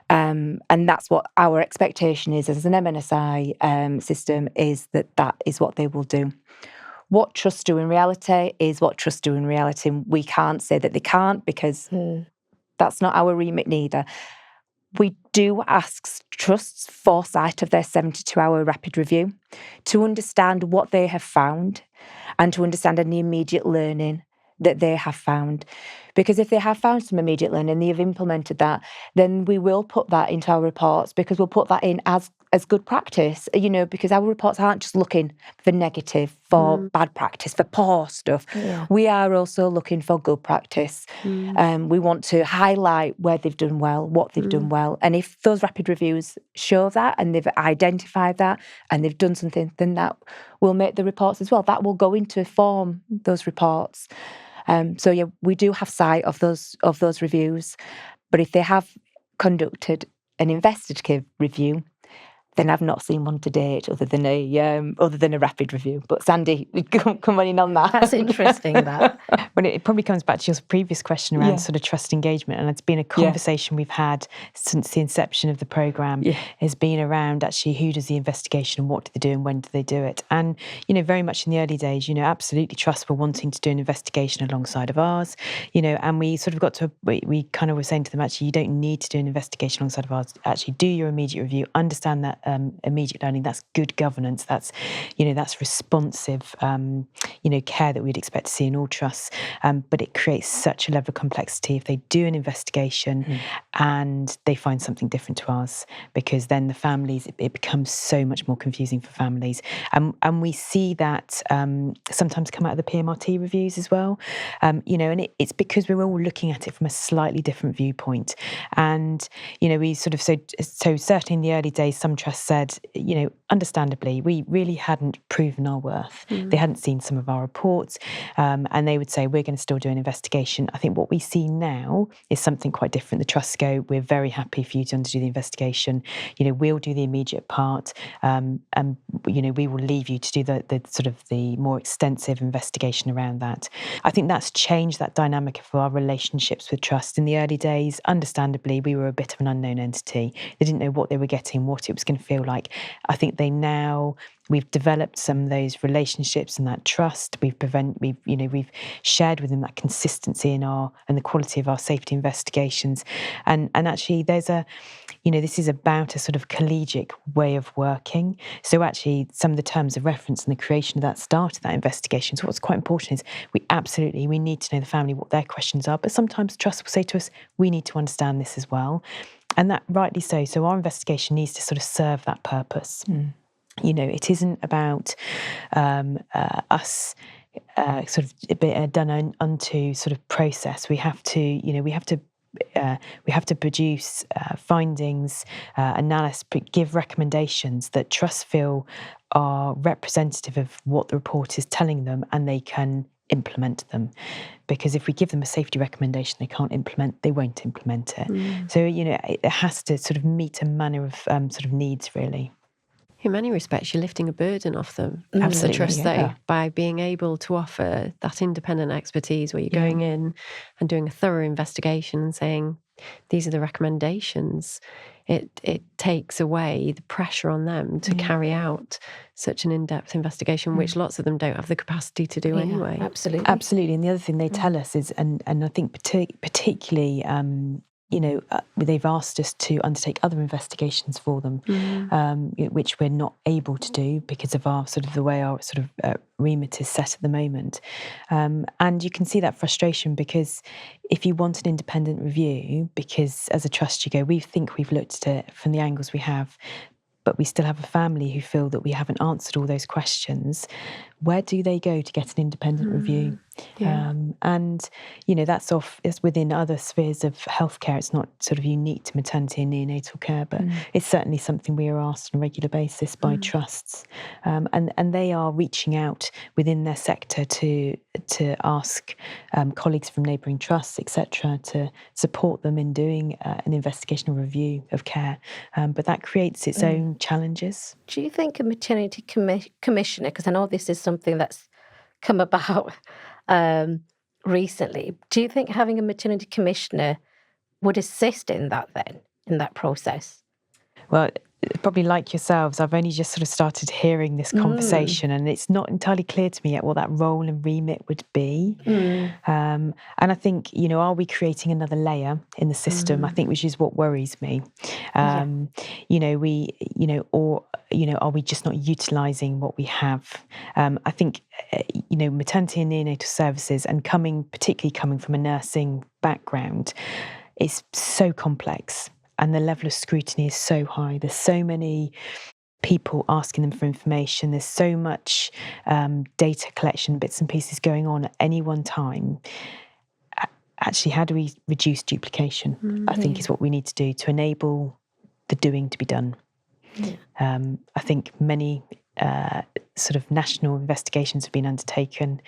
And that's what our expectation is as an MNSI system, is that is what they will do. What trusts do in reality is what trusts do in reality. We can't say that they can't, because that's not our remit neither. We do ask trusts for sight of their 72-hour rapid review to understand what they have found and to understand any immediate learning that they have found. Because if they have found some immediate learning, they have implemented that, then we will put that into our reports, because we'll put that in as good practice, you know, because our reports aren't just looking for negative, for bad practice, for poor stuff. We are also looking for good practice. We want to highlight where they've done well, what they've done well. And if those rapid reviews show that and they've identified that and they've done something, then that will make the reports as well. That will go into form those reports. So yeah, we do have sight of those reviews. But if they have conducted an investigative review, then I've not seen one to date other than a rapid review. But Sandy, come on in on that.
That's interesting, that.
But it probably comes back to your previous question around sort of trust engagement, and it's been a conversation we've had since the inception of the programme, has been around actually who does the investigation and what do they do and when do they do it. And, you know, very much in the early days, you know, absolutely trusts were wanting to do an investigation alongside of ours, you know, and we sort of got to, we kind of were saying to them, actually, you don't need to do an investigation alongside of ours, actually do your immediate review, understand that immediate learning, that's good governance, that's, you know, that's responsive, you know, care that we'd expect to see in all trusts. But it creates such a level of complexity if they do an investigation and they find something different to ours, because then the families, it becomes so much more confusing for families. And we see that sometimes come out of the PMRT reviews as well, you know, and it's because we're all looking at it from a slightly different viewpoint. And, you know, we sort of, so certainly in the early days, some trusts said, you know, understandably, we really hadn't proven our worth. They hadn't seen some of our reports, and they would say, we're going to still do an investigation. I think what we see now is something quite different. The trusts go, we're very happy for you to do the investigation. You know, we'll do the immediate part, and, you know, we will leave you to do the sort of the more extensive investigation around that. I think that's changed that dynamic of our relationships with trusts. In the early days, understandably, we were a bit of an unknown entity. They didn't know what they were getting, what it was going to feel like. I think we've developed some of those relationships and that trust. We've shared with them that consistency in and the quality of our safety investigations. And actually there's this is about a sort of collegiate way of working. So actually some of the terms of reference and the creation of that start of that investigation. So what's quite important is we need to know the family, what their questions are. But sometimes trust will say to us, we need to understand this as well. And that rightly so. So our investigation needs to sort of serve that purpose. You know, it isn't about us sort of a bit done unto sort of process. We have to produce findings, analysis, give recommendations that trusts feel are representative of what the report is telling them, and they can implement them. Because if we give them a safety recommendation they can't implement, they won't implement it. So, it has to sort of meet a manner of sort of needs, really.
In many respects, you're lifting a burden off them,
Absolutely,
the trust,
yeah.
though, by being able to offer that independent expertise where you're going in and doing a thorough investigation and saying, these are the recommendations. It takes away the pressure on them to carry out such an in-depth investigation, which lots of them don't have the capacity to do anyway.
Absolutely. And the other thing they tell us is, and I think particularly, they've asked us to undertake other investigations for them, which we're not able to do because of our sort of the way our sort of remit is set at the moment. And you can see that frustration, because if you want an independent review, because as a trust you go, we think we've looked at it from the angles we have, but we still have a family who feel that we haven't answered all those questions, where do they go to get an independent review? And, it's within other spheres of healthcare. It's not sort of unique to maternity and neonatal care, but it's certainly something we are asked on a regular basis by trusts. And they are reaching out within their sector to ask colleagues from neighbouring trusts, etc., to support them in doing an investigational review of care. But that creates its own challenges.
Do you think a maternity commissioner, because I know this is something that's come about recently, do you think having a maternity commissioner would assist in that process?
Well, probably like yourselves, I've only just sort of started hearing this conversation, and it's not entirely clear to me yet what that role and remit would be. And I think, are we creating another layer in the system? I think, which is what worries me. Are we just not utilising what we have? I think, maternity and neonatal services, and particularly coming from a nursing background, is so complex. And the level of scrutiny is so high. There's so many people asking them for information. There's so much data collection, bits and pieces going on at any one time. Actually, how do we reduce duplication? I think is what we need to do to enable the doing to be done. I think many sort of national investigations have been undertaken.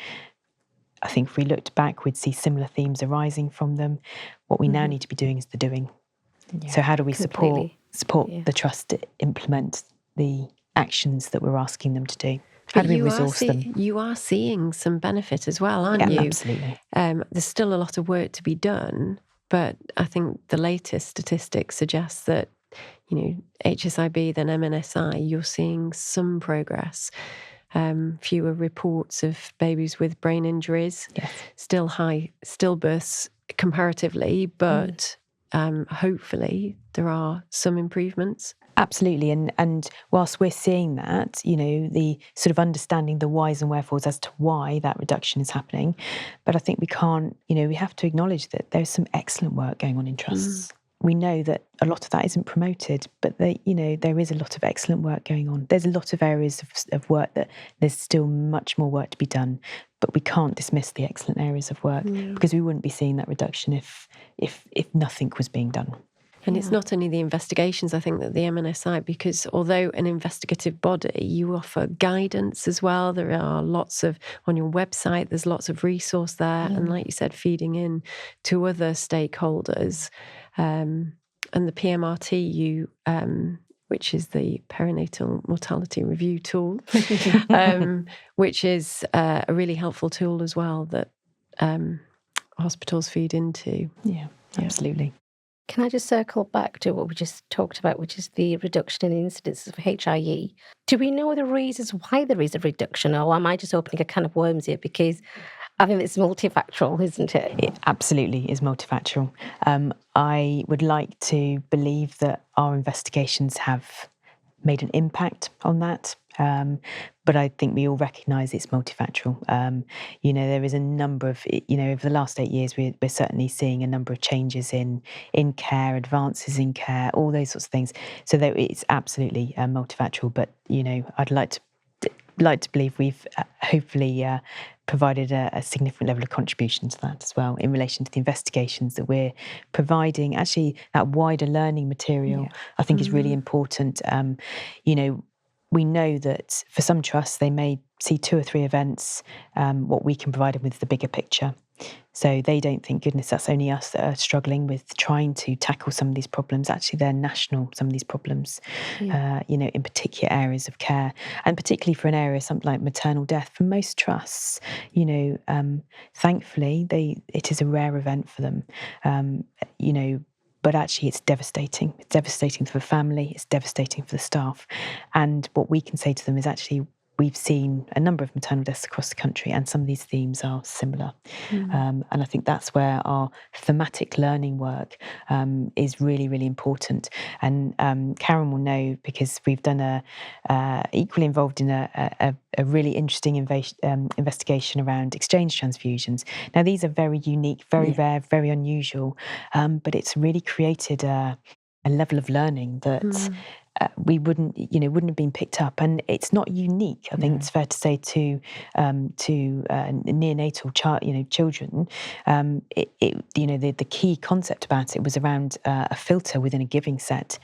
I think if we looked back, we'd see similar themes arising from them. What we now need to be doing is the doing. So how do we support the trust to implement the actions that we're asking them to do? How do we resource them?
You are seeing some benefit as well, aren't you?
Absolutely.
There's still a lot of work to be done, but I think the latest statistics suggest that, HSIB, then MNSI, you're seeing some progress. Fewer reports of babies with brain injuries.
Yes.
Still high stillbirths comparatively, but hopefully there are some improvements.
Absolutely. And whilst we're seeing that, the sort of understanding the whys and wherefores as to why that reduction is happening. But I think we can't, we have to acknowledge that there's some excellent work going on in trusts. We know that a lot of that isn't promoted, but there is a lot of excellent work going on. There's a lot of areas of work that there's still much more work to be done, but we can't dismiss the excellent areas of work because we wouldn't be seeing that reduction if nothing was being done.
And it's not only the investigations, I think, that the MNSI, because although an investigative body, you offer guidance as well. There are lots of, on your website, there's lots of resource there. And like you said, feeding in to other stakeholders. And the PMRT, which is the perinatal mortality review tool, which is a really helpful tool as well that hospitals feed into.
Yeah, absolutely.
Can I just circle back to what we just talked about, which is the reduction in incidences of HIE? Do we know the reasons why there is a reduction, or am I just opening a can of worms here? Because I think it's multifactorial, isn't it?
It absolutely is multifactorial. I would like to believe that our investigations have made an impact on that. But I think we all recognise it's multifactorial. There is a number of, over the last 8 years, we're certainly seeing a number of changes in care, advances in care, all those sorts of things. So it's absolutely multifactorial. But I'd like to believe we've hopefully provided a significant level of contribution to that as well in relation to the investigations that we're providing. Actually, that wider learning material, I think, is really important. We know that for some trusts, they may see 2 or 3 events. What we can provide them with the bigger picture. So they don't think, goodness, that's only us that are struggling with trying to tackle some of these problems. Actually, they're national, some of these problems, in particular areas of care. And particularly for an area, something like maternal death, for most trusts, thankfully, it is a rare event for them, but actually it's devastating. It's devastating for the family, it's devastating for the staff. And what we can say to them is actually, we've seen a number of maternal deaths across the country, and some of these themes are similar. And I think that's where our thematic learning work is really, really important. And Karen will know, because we've done equally involved in a really interesting investigation around exchange transfusions. Now, these are very unique, very rare, very unusual, but it's really created a level of learning that we wouldn't have been picked up, and it's not unique. I think it's fair to say to neonatal children. The key concept about it was around a filter within a giving set.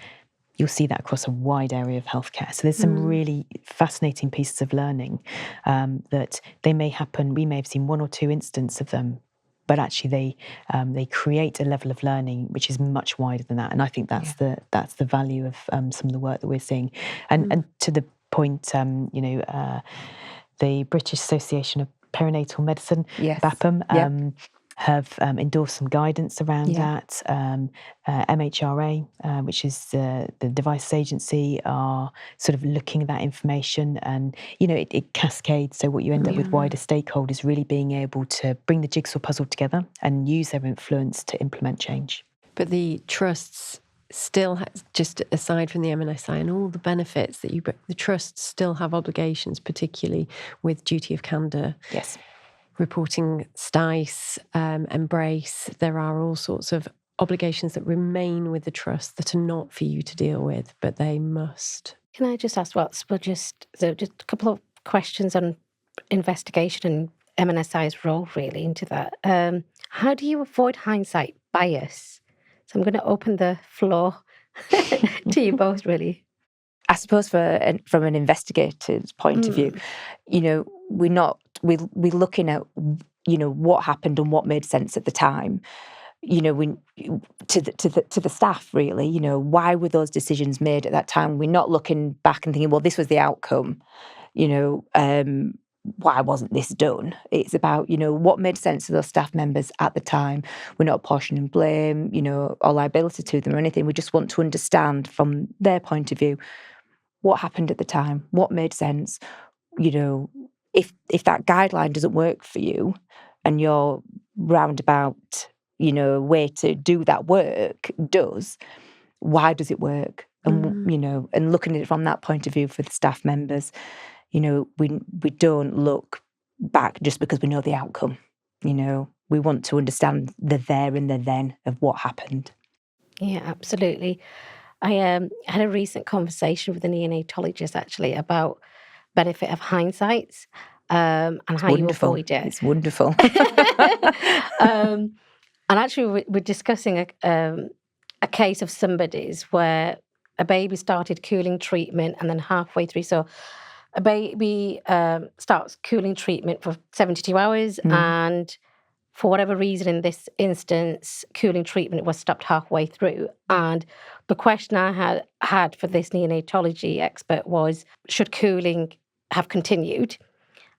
You'll see that across a wide area of healthcare. So there's some really fascinating pieces of learning that they may happen. We may have seen 1 or 2 instances of them, but actually they create a level of learning which is much wider than that. And I think that's the value of some of the work that we're seeing. And to the point, the British Association of Perinatal Medicine, BAPM, have endorsed some guidance around that. MHRA, which is the devices agency, are sort of looking at that information, and it cascades. So what you end up with wider stakeholders really being able to bring the jigsaw puzzle together and use their influence to implement change.
But the trusts still, just aside from the MNSI and all the benefits that the trusts still have obligations, particularly with duty of candour.
Yes.
Reporting STICE, Embrace. There are all sorts of obligations that remain with the trust that are not for you to deal with, but they must.
Can I just ask just a couple of questions on investigation and MNSI's role really into that. How do you avoid hindsight bias? So I'm going to open the floor to you both, really.
I suppose from an investigator's point of view, we're looking at what happened and what made sense at the time. To the staff, really, why were those decisions made at that time? We're not looking back and thinking, well, this was the outcome. Why wasn't this done? It's about what made sense to those staff members at the time. We're not apportioning blame, or liability to them or anything. We just want to understand from their point of view what happened at the time, what made sense. If that guideline doesn't work for you and your roundabout, way to do that work does, why does it work? And, and looking at it from that point of view for the staff members, we don't look back just because we know the outcome. We want to understand the there and the then of what happened.
Yeah, absolutely. I had a recent conversation with a neonatologist actually about benefit of hindsight and
it's
how
wonderful.
You avoid it.
It's wonderful.
And actually, we're discussing a case of somebody's where a baby started cooling treatment, and then halfway through, so a baby starts cooling treatment for 72 hours, and for whatever reason, in this instance, cooling treatment was stopped halfway through. And the question I had for this neonatology expert was, should cooling have continued?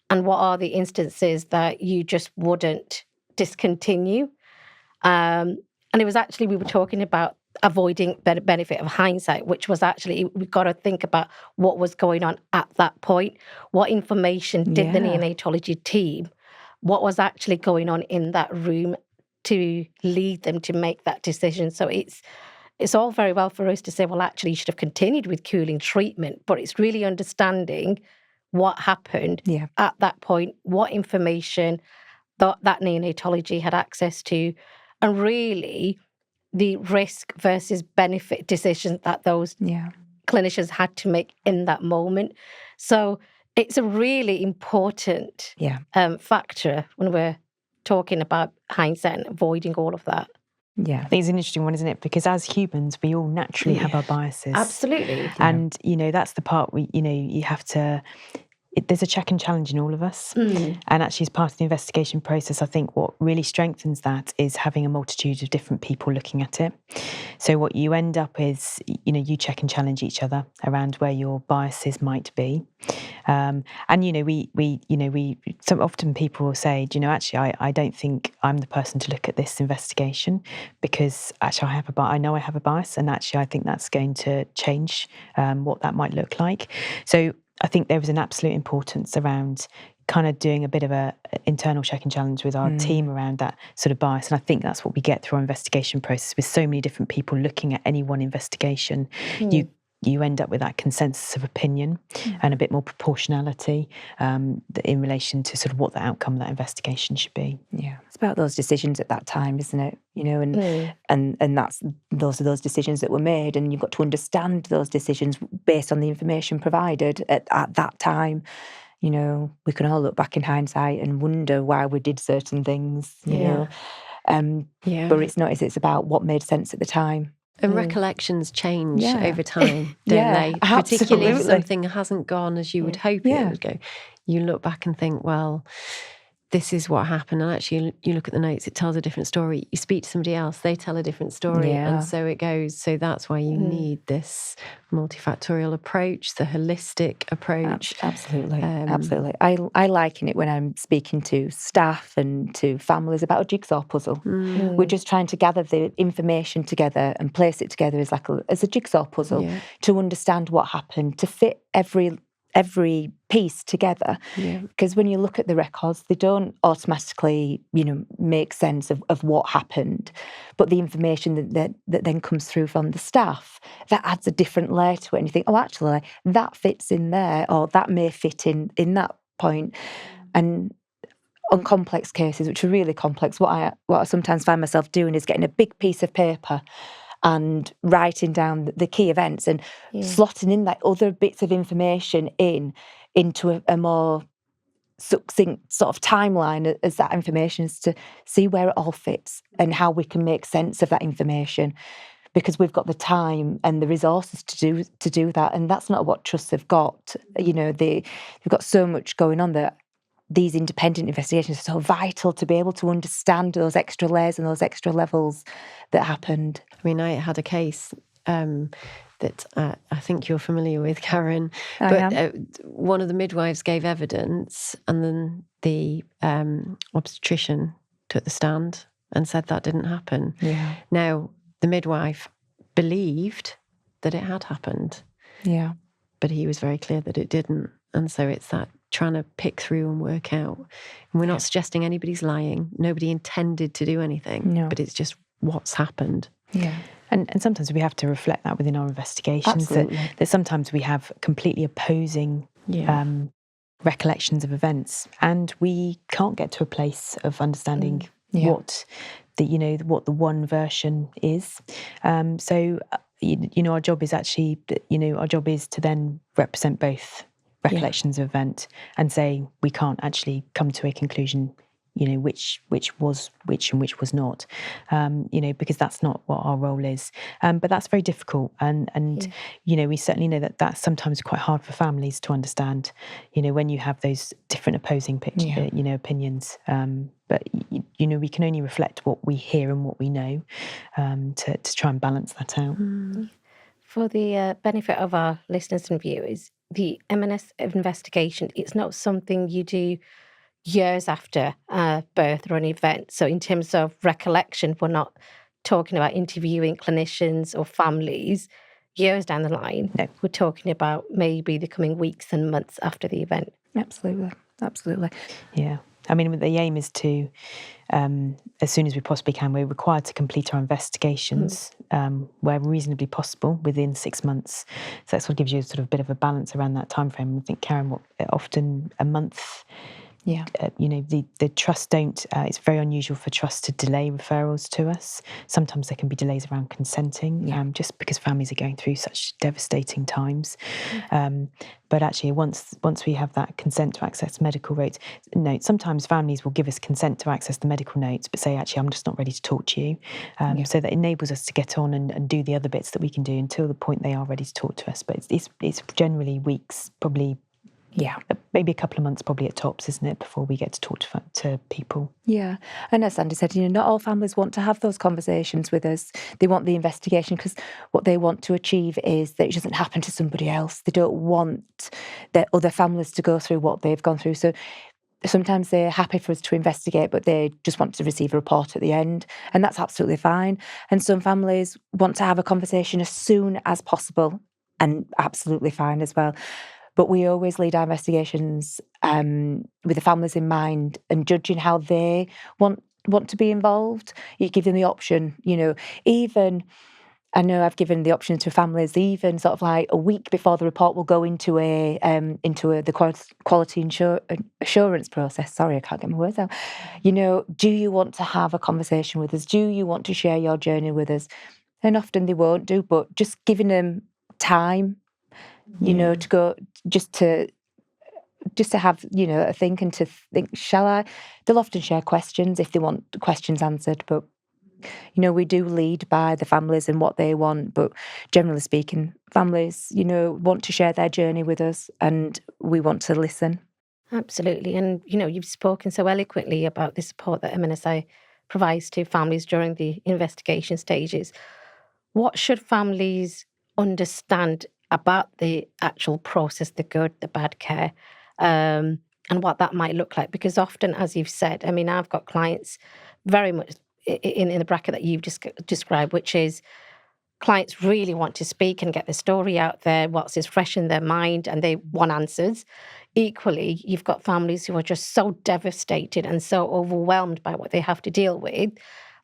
And what are the instances that you just wouldn't discontinue? And it was actually, we were talking about avoiding the benefit of hindsight, which was actually, we've got to think about what was going on at that point. What information did the neonatology team, what was actually going on in that room to lead them to make that decision? So it's all very well for us to say, well, actually, you should have continued with cooling treatment, but it's really understanding what happened at that point, what information that neonatology had access to, and really the risk versus benefit decisions that those clinicians had to make in that moment. So It's a really important factor when we're talking about hindsight and avoiding all of that.
Yeah.
I think it's an interesting one, isn't it? Because as humans, we all naturally have our biases.
Absolutely.
And, that's the part you have to... there's a check and challenge in all of us. And actually, as part of the investigation process, I think what really strengthens that is having a multitude of different people looking at it. So what you end up is, you check and challenge each other around where your biases might be. And, so often people will say, actually, I don't think I'm the person to look at this investigation because actually I know I have a bias, and actually I think that's going to change what that might look like. So I think there was an absolute importance around kind of doing a bit of a internal check and challenge with our team around that sort of bias. And I think that's what we get through our investigation process with so many different people looking at any one investigation. You end up with that consensus of opinion and a bit more proportionality in relation to sort of what the outcome of that investigation should be.
Yeah, it's about those decisions at that time, isn't it? And that's those decisions that were made, and you've got to understand those decisions based on the information provided at that time. We can all look back in hindsight and wonder why we did certain things. But it's not. It's about what made sense at the time.
And recollections change over time, don't they?
Absolutely.
Particularly if something hasn't gone as you would hope it would go. You look back and think, well, this is what happened. And actually, you look at the notes, it tells a different story. You speak to somebody else, they tell a different story. And so it goes. So that's why you need this multifactorial approach, the holistic approach.
Absolutely. Absolutely. I liken it when I'm speaking to staff and to families about a jigsaw puzzle. We're just trying to gather the information together and place it together as a jigsaw puzzle to understand what happened, to fit every piece together, because when you look at the records, they don't automatically make sense of what happened, but the information that then comes through from the staff, that adds a different layer to it, and you think, oh, actually that fits in there, or that may fit in that point. And on complex cases, which are really complex, what I sometimes find myself doing is getting a big piece of paper and writing down the key events and slotting in that other bits of information into a more succinct sort of timeline as that information is, to see where it all fits and how we can make sense of that information, because we've got the time and the resources to do that, and that's not what trusts have got. They've got so much going on that these independent investigations are so vital to be able to understand those extra layers and those extra levels that happened.
I mean, I had a case that I think you're familiar with, Karen. But one of the midwives gave evidence, and then the obstetrician took the stand and said that didn't happen.
Yeah.
Now, the midwife believed that it had happened.
Yeah.
But he was very clear that it didn't. And so it's that trying to pick through and work out. And we're not suggesting anybody's lying. Nobody intended to do anything. But it's just what's happened.
Yeah.
And sometimes we have to reflect that within our investigations, that sometimes we have completely opposing recollections of events, and we can't get to a place of understanding what the one version is. So our job is actually, our job is to then represent both recollections of event and say we can't actually come to a conclusion which was which and which was not, because that's not what our role is. But that's very difficult, and we certainly know that that's sometimes quite hard for families to understand, when you have those different opposing opinions. But we can only reflect what we hear and what we know, to try and balance that out.
For the benefit of our listeners and viewers, the M&S investigation, it's not something you do years after birth or an event. So in terms of recollection, we're not talking about interviewing clinicians or families years down the line.
No.
We're talking about maybe the coming weeks and months after the event.
Absolutely.
Yeah. I mean, the aim is to, as soon as we possibly can, we're required to complete our investigations where reasonably possible within 6 months. So that's what gives you sort of a bit of a balance around that time frame. I think, Karen, often a month
Yeah.
The trust don't, it's very unusual for trust to delay referrals to us. Sometimes there can be delays around consenting, just because families are going through such devastating times. But actually, once we have that consent to access medical notes, sometimes families will give us consent to access the medical notes, but say, actually, I'm just not ready to talk to you. So that enables us to get on and do the other bits that we can do until the point they are ready to talk to us. But it's generally weeks, probably. Yeah, maybe a couple of months probably at tops, isn't it, before we get to talk to people.
Yeah, and as Sandy said, not all families want to have those conversations with us. They want the investigation because what they want to achieve is that it doesn't happen to somebody else. They don't want their other families to go through what they've gone through. So sometimes they're happy for us to investigate, but they just want to receive a report at the end, and that's absolutely fine. And some families want to have a conversation as soon as possible, and absolutely fine as well. But we always lead our investigations with the families in mind and judging how they want to be involved. You give them the option, even, I know I've given the option to families, even sort of like a week before the report will go into the quality assurance process. Sorry, I can't get my words out. Do you want to have a conversation with us? Do you want to share your journey with us? And often they won't do, but just giving them time, to go, just to have, a think and to think, shall I? They'll often share questions if they want questions answered, but, we do lead by the families and what they want, but generally speaking, families, want to share their journey with us and we want to listen.
Absolutely. And, you've spoken so eloquently about the support that MNSI provides to families during the investigation stages. What should families understand about the actual process, the good, the bad care, and what that might look like? Because often, as you've said, I've got clients very much in the bracket that you've described, which is clients really want to speak and get the story out there, what's is fresh in their mind, and they want answers. Equally, you've got families who are just so devastated and so overwhelmed by what they have to deal with,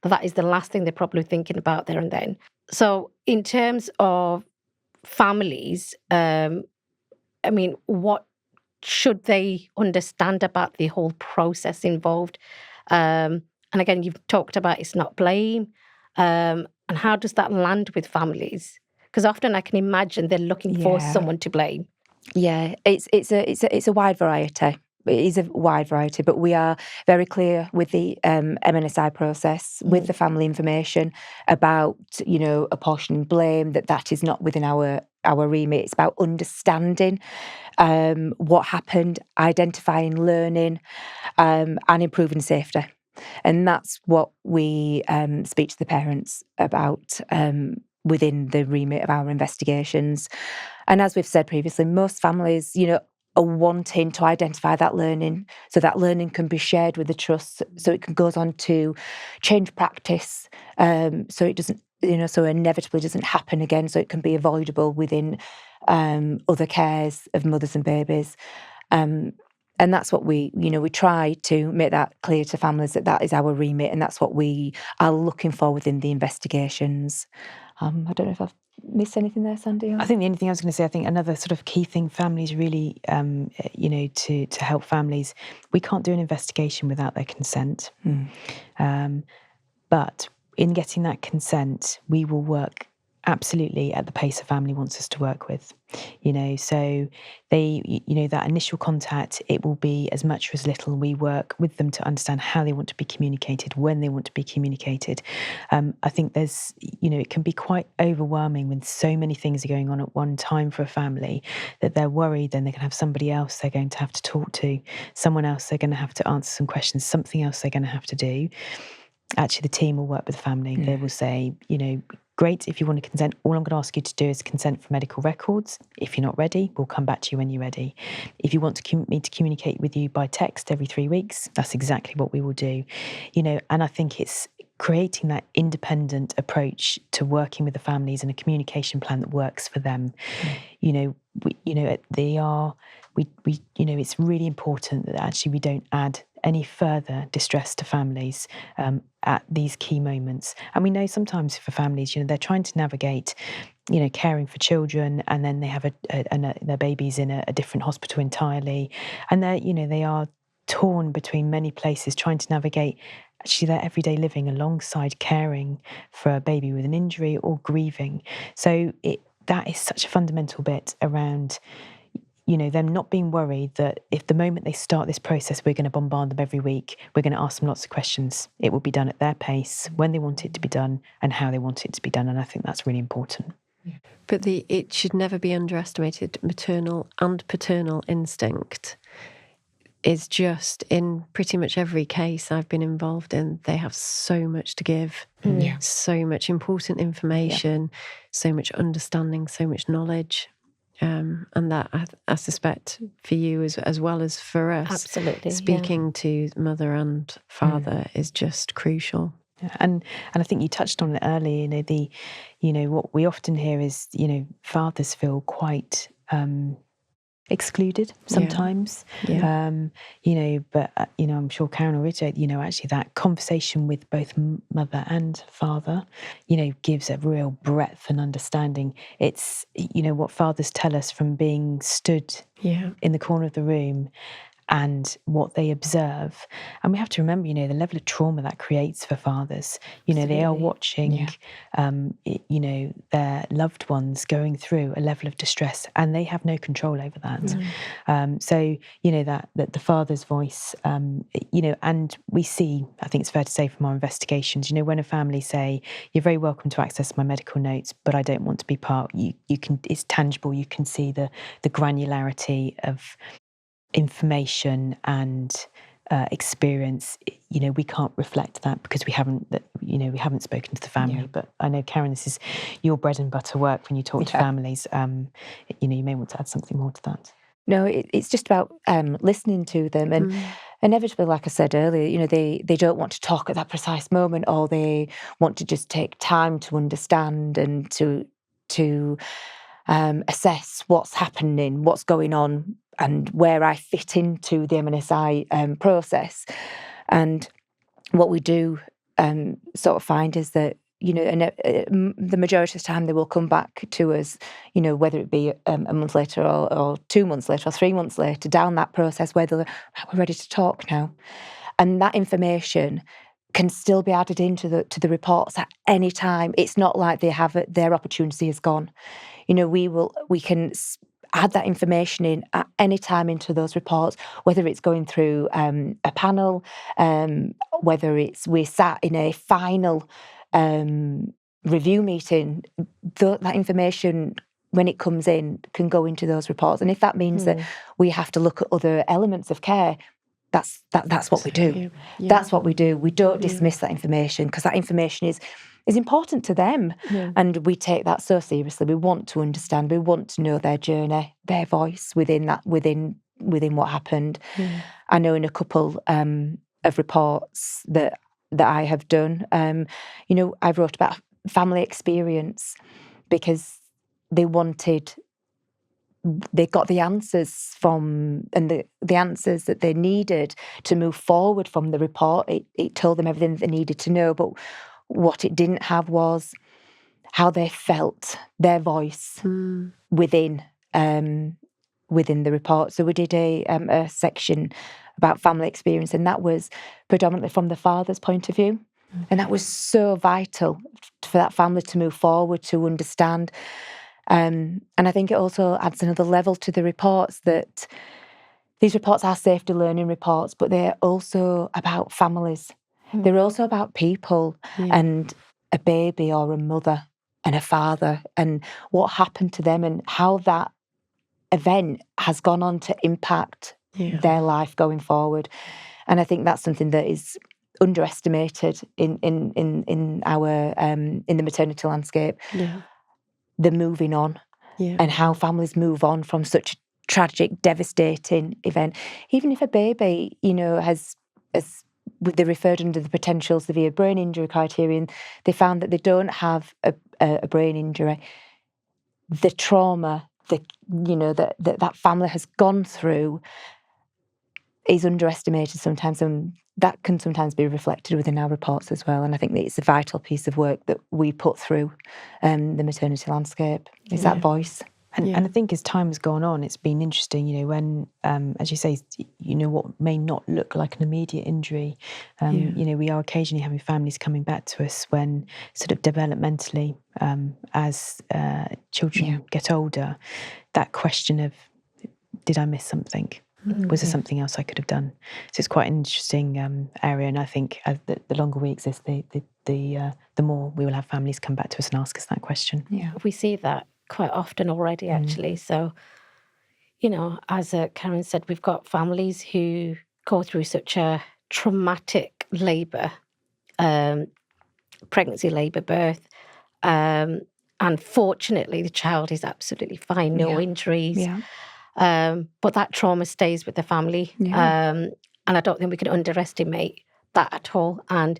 that is the last thing they're probably thinking about there and then. So in terms of families, what should they understand about the whole process involved? And again, you've talked about it's not blame. And how does that land with families? Because often I can imagine they're looking for someone to blame.
Yeah, it's a wide variety. It is a wide variety, but we are very clear with the MNSI process, with the family information about, apportioning blame, that is not within our remit. It's about understanding what happened, identifying, learning, and improving safety. And that's what we speak to the parents about within the remit of our investigations. And as we've said previously, most families, are wanting to identify that learning so that learning can be shared with the trust, so it can goes on to change practice, so it doesn't, so inevitably doesn't happen again, so it can be avoidable within other cares of mothers and babies. And that's what we try to make that clear to families, that is our remit, and that's what we are looking for within the investigations. I don't know if I've missed anything there, Sandy?
I think the only thing I was going to say, I think another sort of key thing families really, to help families, we can't do an investigation without their consent. But in getting that consent, we will work absolutely at the pace a family wants us to work with. So they, that initial contact, it will be as much or as little. We work with them to understand how they want to be communicated, when they want to be communicated. I think there's, it can be quite overwhelming when so many things are going on at one time for a family, that they're worried then they can have somebody else they're going to have to talk to, someone else they're going to have to answer some questions, something else they're going to have to do. Actually, the team will work with the family. They will say, great, if you want to consent, all I'm going to ask you to do is consent for medical records. If you're not ready, we'll come back to you when you're ready. If you want me to communicate with you by text every 3 weeks, that's exactly what we will do. And I think it's creating that independent approach to working with the families and a communication plan that works for them. It's really important that actually we don't add any further distress to families at these key moments. And we know sometimes for families, they're trying to navigate, caring for children, and then they have their babies in a different hospital entirely, and they are torn between many places, trying to navigate actually their everyday living alongside caring for a baby with an injury or grieving. So that is such a fundamental bit around, them not being worried that if the moment they start this process, we're going to bombard them every week, we're going to ask them lots of questions. It will be done at their pace, when they want it to be done, and how they want it to be done. And I think that's really important.
But it should never be underestimated. Maternal and paternal instinct is just, in pretty much every case I've been involved in, they have so much to give, so much important information, so much understanding, so much knowledge. And that I suspect for you as well as for us,
absolutely,
speaking to mother and father is just crucial.
And I think you touched on it earlier. What we often hear is fathers feel quite excluded sometimes. But I'm sure Karen will reiterate, actually that conversation with both mother and father, gives a real breadth and understanding. It's, what fathers tell us from being stood in the corner of the room and what they observe. And we have to remember, the level of trauma that creates for fathers. They are watching, their loved ones going through a level of distress, and they have no control over that. So, that the father's voice, and we see, I think it's fair to say from our investigations, when a family say, you're very welcome to access my medical notes, but I don't want to be part, you can, it's tangible, you can see the granularity of information and experience. We can't reflect that because we haven't spoken to the family. But I know, Karen, this is your bread and butter work when you talk to families. You may want to add something more to that.
No, it's just about listening to them, and inevitably, like I said earlier, they don't want to talk at that precise moment, or they want to just take time to understand and to assess what's happening, what's going on, and where I fit into the MNSI process. And what we do sort of find is that, the majority of the time they will come back to us, whether it be a month later or 2 months later or 3 months later, down that process where they're, we're ready to talk now. And that information can still be added into the reports at any time. It's not like they have their opportunity is gone. We can add that information in at any time into those reports, whether it's going through a panel, whether we're sat in a final review meeting. That information, when it comes in, can go into those reports. And if that means that we have to look at other elements of care, that's what we do. Yeah. That's what we do. We don't dismiss that information, because that information is important to them, and we take that so seriously. We want to understand. We want to know their journey, their voice within what happened. I know in a couple of reports that I have done, I wrote about family experience because they got the answers and the answers that they needed to move forward from the report. It told them everything that they needed to know, but what it didn't have was how they felt, their voice within the report. So we did a section about family experience, and that was predominantly from the father's point of view. And that was so vital for that family to move forward, to understand. And I think it also adds another level to the reports, that these reports are safety learning reports, but they're also about families. They're also about people and a baby or a mother and a father, and what happened to them and how that event has gone on to impact their life going forward. And I think that's something that is underestimated in our in the maternity landscape. The moving on, and how families move on from such a tragic, devastating event. Even if a baby, has they referred under the potential severe brain injury criterion, they found that they don't have a brain injury. The trauma that family has gone through is underestimated sometimes, and that can sometimes be reflected within our reports as well. And I think that it's a vital piece of work that we put through the maternity landscape. Is that voice?
And I think as time has gone on, it's been interesting, when, as you say, what may not look like an immediate injury. We are occasionally having families coming back to us when sort of developmentally, as children get older, that question of, did I miss something? Was there something else I could have done? So it's quite an interesting area, and I think as the longer we exist, the more we will have families come back to us and ask us that question.
Yeah.
We see that quite often already, actually. So, as Karen said, we've got families who go through such a traumatic labour, pregnancy, labour, birth. And fortunately, the child is absolutely fine, no injuries.
Yeah.
But that trauma stays with the family.
Yeah.
And I don't think we can underestimate that at all. And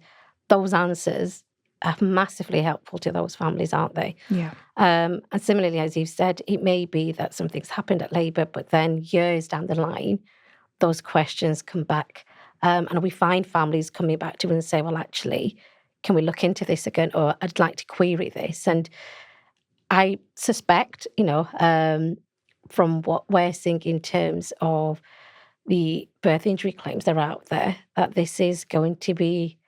those answers are massively helpful to those families, aren't they?
Yeah.
And similarly, as you've said, it may be that something's happened at labour, but then years down the line, those questions come back. And we find families coming back to us and say, well, actually, can we look into this again? Or I'd like to query this. And I suspect, from what we're seeing in terms of the birth injury claims that are out there, that this is going to be,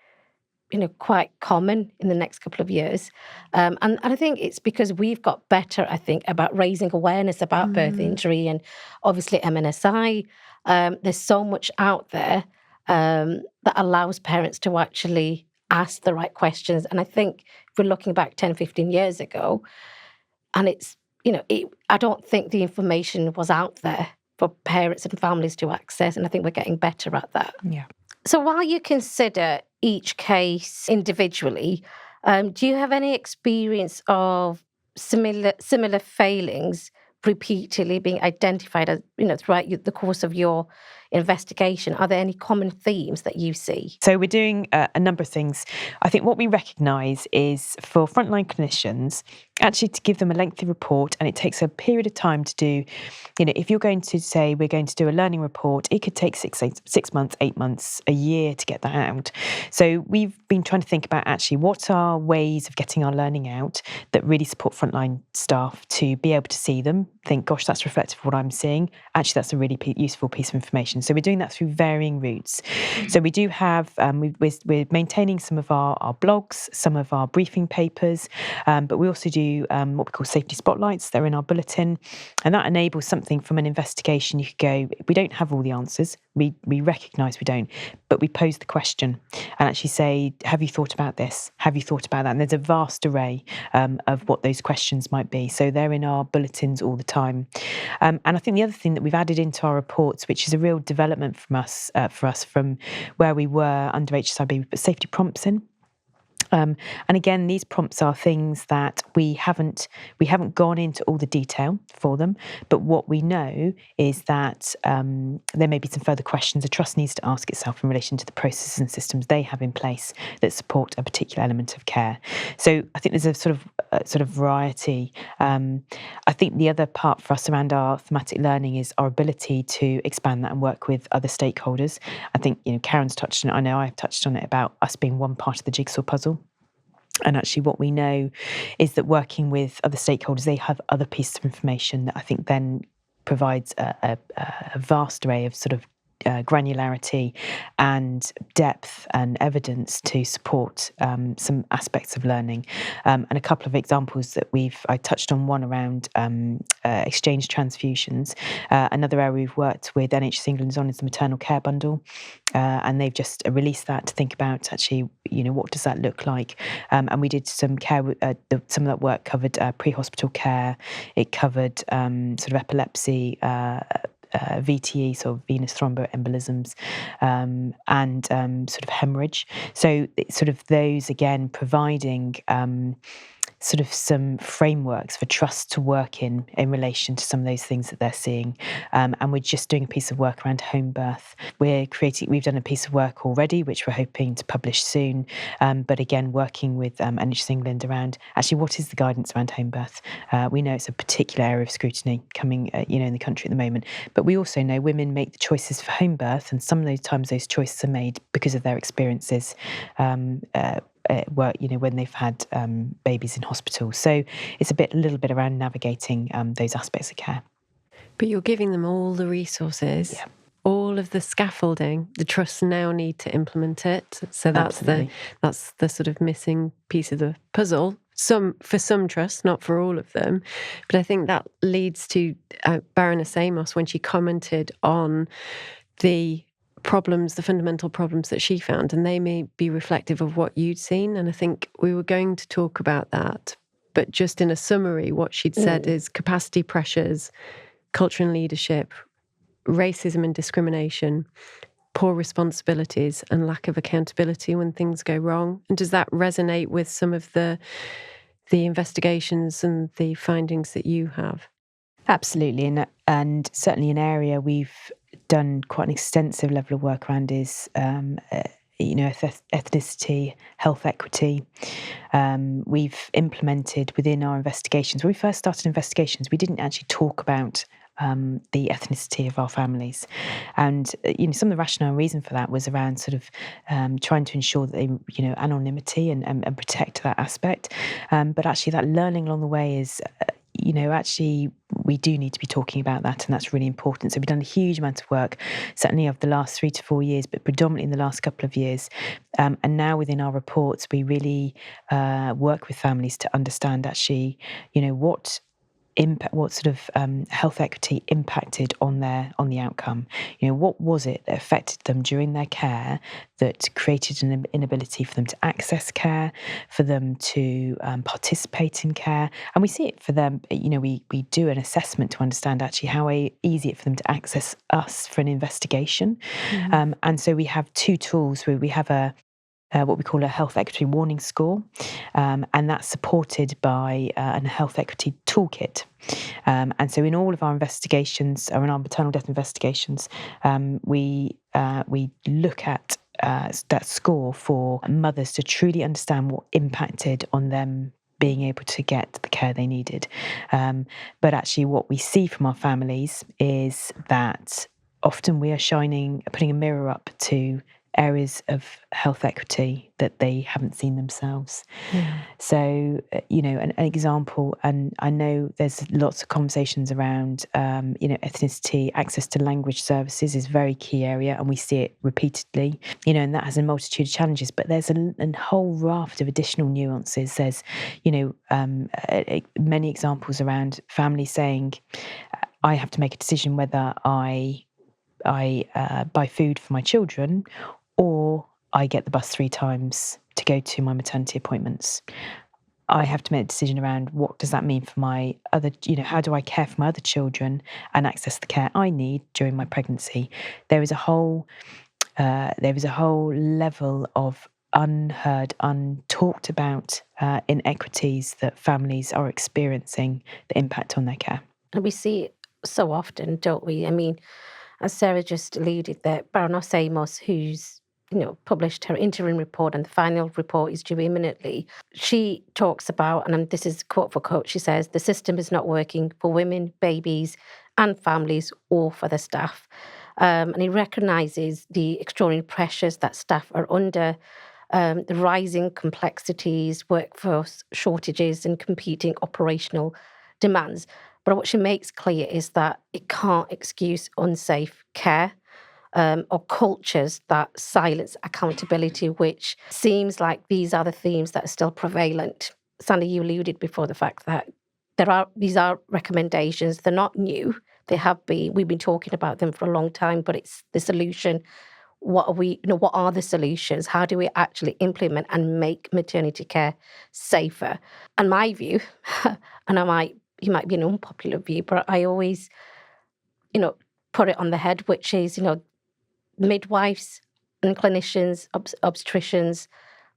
quite common in the next couple of years. And I think it's because we've got better, about raising awareness about birth injury and obviously MNSI. There's so much out there that allows parents to actually ask the right questions. And I think if we're looking back 10, 15 years ago, and it's, I don't think the information was out there for parents and families to access. And I think we're getting better at that.
Yeah.
So while you consider each case individually, do you have any experience of similar failings repeatedly being identified as, throughout the course of your investigation? Are there any common themes that you see?
So we're doing a number of things. I think what we recognise is for frontline clinicians, actually to give them a lengthy report, and it takes a period of time to do, if you're going to say we're going to do a learning report, it could take 6 months, 8 months, a year to get that out. So we've been trying to think about actually what are ways of getting our learning out that really support frontline staff to be able to see them, think, gosh, that's reflective of what I'm seeing. Actually, that's a really useful piece of information. So we're doing that through varying routes. So we do have, we're maintaining some of our blogs, some of our briefing papers, but we also do what we call safety spotlights. They're in our bulletin, and that enables something from an investigation. You could go, we don't have all the answers. We recognise we don't, but we pose the question and actually say, have you thought about this? Have you thought about that? And there's a vast array of what those questions might be. So they're in our bulletins all the time. And I think the other thing that we've added into our reports, which is a real development from us, from where we were under HSIB, we put safety prompts in. And again, these prompts are things that we haven't gone into all the detail for them, but what we know is that there may be some further questions a trust needs to ask itself in relation to the processes and systems they have in place that support a particular element of care. So I think there's a sort of variety. I think the other part for us around our thematic learning is our ability to expand that and work with other stakeholders. I think Karen's touched on it. I know I've touched on it about us being one part of the jigsaw puzzle. And actually what we know is that working with other stakeholders, they have other pieces of information that I think then provides a vast array of sort of granularity and depth and evidence to support some aspects of learning. And a couple of examples that I touched on, one around exchange transfusions. Another area we've worked with NHS England is on is the maternal care bundle. And they've just released that to think about actually, what does that look like? And we did some care, some of that work covered pre-hospital care. It covered sort of epilepsy, VTE, so venous thromboembolisms, and sort of hemorrhage. So sort of those, again, providing sort of some frameworks for trust to work in relation to some of those things that they're seeing. And we're just doing a piece of work around home birth. We've done a piece of work already, which we're hoping to publish soon. But again, working with NHS England around actually what is the guidance around home birth. We know it's a particular area of scrutiny coming, in the country at the moment. But we also know women make the choices for home birth, and some of those times those choices are made because of their experiences work, when they've had babies in hospital. So it's a little bit around navigating those aspects of care.
But you're giving them all the resources, all of the scaffolding. The trusts now need to implement it. So that's the sort of missing piece of the puzzle. For some trusts, not for all of them. But I think that leads to Baroness Amos when she commented on the fundamental problems that she found, and they may be reflective of what you'd seen. And I think we were going to talk about that. But just in a summary, what she'd said is capacity pressures, culture and leadership, racism and discrimination, poor responsibilities and lack of accountability when things go wrong. And does that resonate with some of the investigations and the findings that you have?
Absolutely. And certainly an area we've done quite an extensive level of work around is ethnicity, health equity. We've implemented within our investigations. When we first started investigations, we didn't actually talk about the ethnicity of our families, and some of the rationale and reason for that was around sort of trying to ensure that they, anonymity and protect that aspect. But actually, that learning along the way is. Actually, we do need to be talking about that, and that's really important. So we've done a huge amount of work, certainly over the last 3 to 4 years, but predominantly in the last couple of years. And now within our reports, we really work with families to understand actually, what sort of health equity impacted on the outcome. What was it that affected them during their care that created an inability for them to access care, for them to participate in care. And we see it for them, we do an assessment to understand actually how easy it for them to access us for an investigation. And so we have 2 tools where we have what we call a health equity warning score, and that's supported by a health equity toolkit. And so in all of our investigations, or in our maternal death investigations, we look at that score for mothers to truly understand what impacted on them being able to get the care they needed. But actually what we see from our families is that often we are putting a mirror up to areas of health equity that they haven't seen themselves. So, an example, and I know there's lots of conversations around, ethnicity, access to language services is a very key area, and we see it repeatedly, and that has a multitude of challenges, but there's a whole raft of additional nuances. There's, many examples around families saying, I have to make a decision whether I buy food for my children or I get the bus 3 times to go to my maternity appointments. I have to make a decision around what does that mean for my other, how do I care for my other children and access the care I need during my pregnancy? There is a whole level of unheard, untalked about inequities that families are experiencing that impact on their care.
And we see it so often, don't we? I mean, as Sarah just alluded, that Baroness Amos, who's published her interim report and the final report is due imminently, she talks about, and this is quote for quote, she says, the system is not working for women, babies and families or for the staff. And he recognises the extraordinary pressures that staff are under, the rising complexities, workforce shortages and competing operational demands. But what she makes clear is that it can't excuse unsafe care or cultures that silence accountability, which seems like these are the themes that are still prevalent. Sandy, you alluded before the fact that these are recommendations. They're not new. They have been. We've been talking about them for a long time, but it's the solution. What are the solutions? How do we actually implement and make maternity care safer? And my view, and you might be an unpopular view, but I always, put it on the head, which is, midwives and clinicians, obstetricians,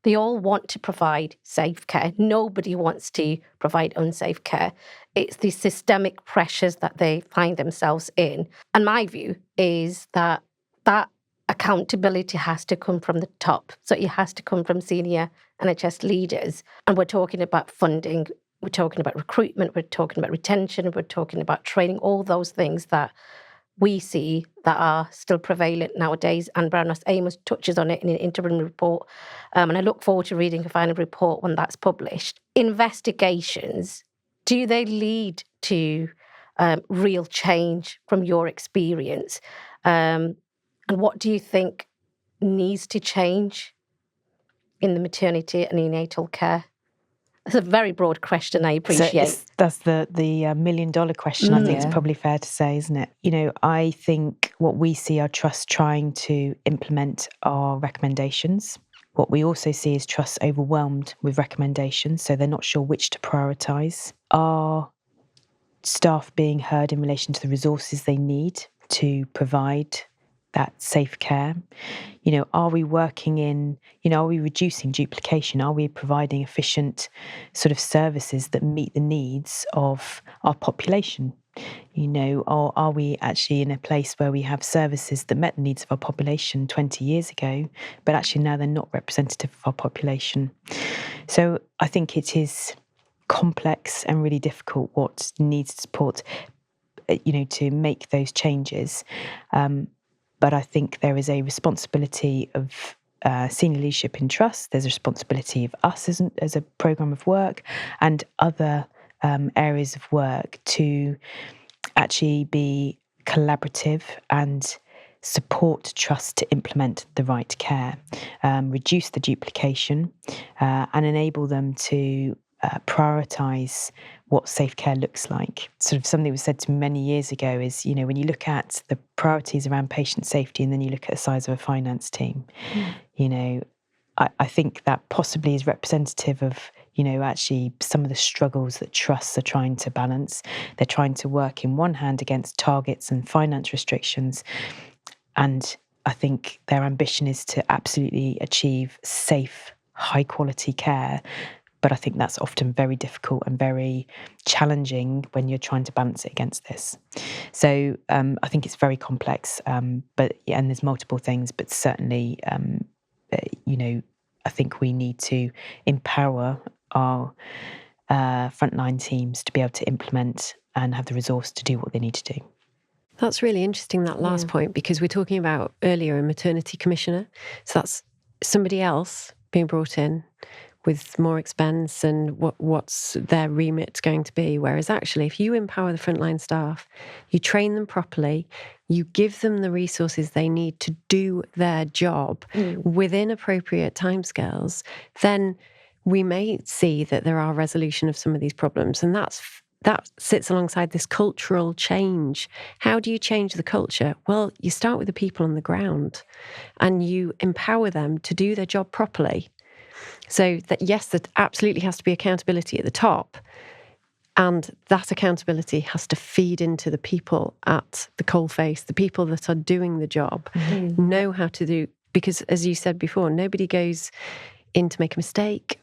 they all want to provide safe care. Nobody wants to provide unsafe care. It's the systemic pressures that they find themselves in. And my view is that accountability has to come from the top. So it has to come from senior NHS leaders. And we're talking about funding, we're talking about recruitment, we're talking about retention, we're talking about training, all those things that we see that are still prevalent nowadays. And Baroness Amos touches on it in an interim report. And I look forward to reading a final report when that's published. Investigations, do they lead to real change from your experience? And what do you think needs to change in the maternity and neonatal care? It's a very broad question, I appreciate.
So that's the $1 million question, I think it's probably fair to say, isn't it? You know, I think what we see our trusts trying to implement are recommendations. What we also see is trusts overwhelmed with recommendations, so they're not sure which to prioritise. Are staff being heard in relation to the resources they need to provide that safe care? You know, are we working in, are we reducing duplication? Are we providing efficient sort of services that meet the needs of our population? Or are we actually in a place where we have services that met the needs of our population 20 years ago, but actually now they're not representative of our population? So I think it is complex and really difficult what needs support, to make those changes. But I think there is a responsibility of senior leadership in trust. There's a responsibility of us as a programme of work and other areas of work to actually be collaborative and support trust to implement the right care, reduce the duplication, and enable them to prioritise what safe care looks like. Sort of something was said to me many years ago is, when you look at the priorities around patient safety and then you look at the size of a finance team, I think that possibly is representative of, actually some of the struggles that trusts are trying to balance. They're trying to work in one hand against targets and finance restrictions. And I think their ambition is to absolutely achieve safe, high quality care. But I think that's often very difficult and very challenging when you're trying to balance it against this. So I think it's very complex, and there's multiple things, but certainly, I think we need to empower our frontline teams to be able to implement and have the resource to do what they need to do.
That's really interesting, that last point, because we're talking about earlier a maternity commissioner. So that's somebody else being brought in with more expense and what's their remit going to be. Whereas actually, if you empower the frontline staff, you train them properly, you give them the resources they need to do their job within appropriate timescales, then we may see that there are resolution of some of these problems. And that sits alongside this cultural change. How do you change the culture? Well, you start with the people on the ground and you empower them to do their job properly. So that, yes, there absolutely has to be accountability at the top, and that accountability has to feed into the people at the coalface, the people that are doing the job, know how to do, because as you said before, nobody goes in to make a mistake.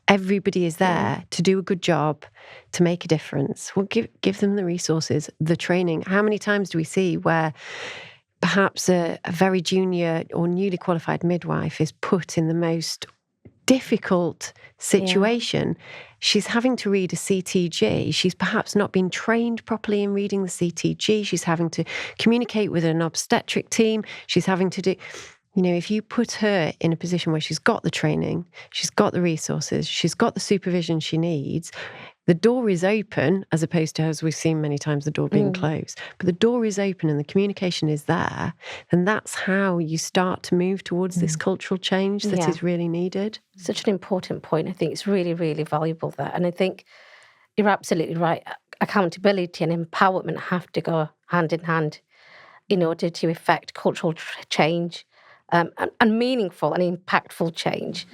Everybody is there to do a good job, to make a difference. Well, give them the resources, the training. How many times do we see where perhaps a very junior or newly qualified midwife is put in the most difficult situation? She's having to read a CTG. She's perhaps not been trained properly in reading the CTG. She's having to communicate with an obstetric team. She's having to do... if you put her in a position where she's got the training, she's got the resources, she's got the supervision she needs, the door is open, as opposed to, as we've seen many times, the door being closed. But the door is open and the communication is there, and that's how you start to move towards this cultural change that is really needed.
Such an important point. I think it's really, really valuable there. And I think you're absolutely right. Accountability and empowerment have to go hand in hand in order to effect cultural change. And meaningful and impactful change.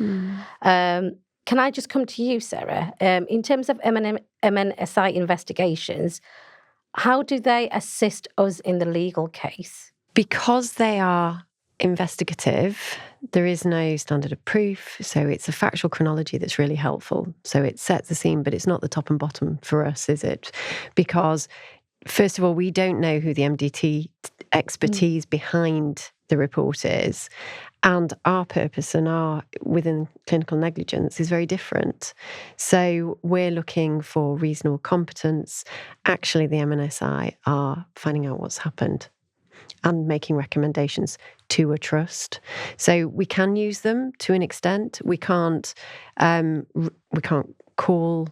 Can I just come to you, Sarah? In terms of MNSI investigations, how do they assist us in the legal case?
Because they are investigative, there is no standard of proof, so it's a factual chronology that's really helpful. So it sets the scene, but it's not the top and bottom for us, is it? Because, first of all, we don't know who the MDT expertise behind the report is, and our purpose and our within clinical negligence is very different. So we're looking for reasonable competence. Actually, the MNSI are finding out what's happened and making recommendations to a trust. So we can use them to an extent. We can't call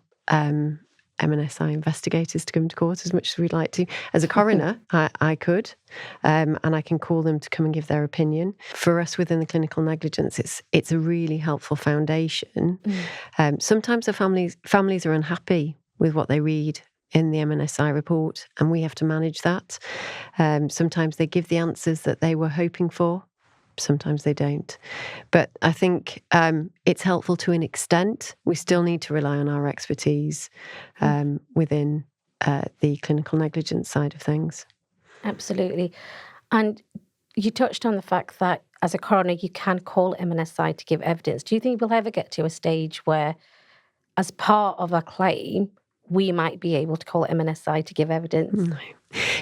MNSI investigators to come to court as much as we'd like to. As a coroner, I could, and I can call them to come and give their opinion. For us within the clinical negligence, it's a really helpful foundation. Sometimes the families are unhappy with what they read in the MNSI report, and we have to manage that. Sometimes they give the answers that they were hoping for. Sometimes they don't. But I think it's helpful to an extent. We still need to rely on our expertise within the clinical negligence side of things.
Absolutely. And you touched on the fact that as a coroner, you can call MNSI to give evidence. Do you think we'll ever get to a stage where, as part of a claim, we might be able to call MNSI to give evidence?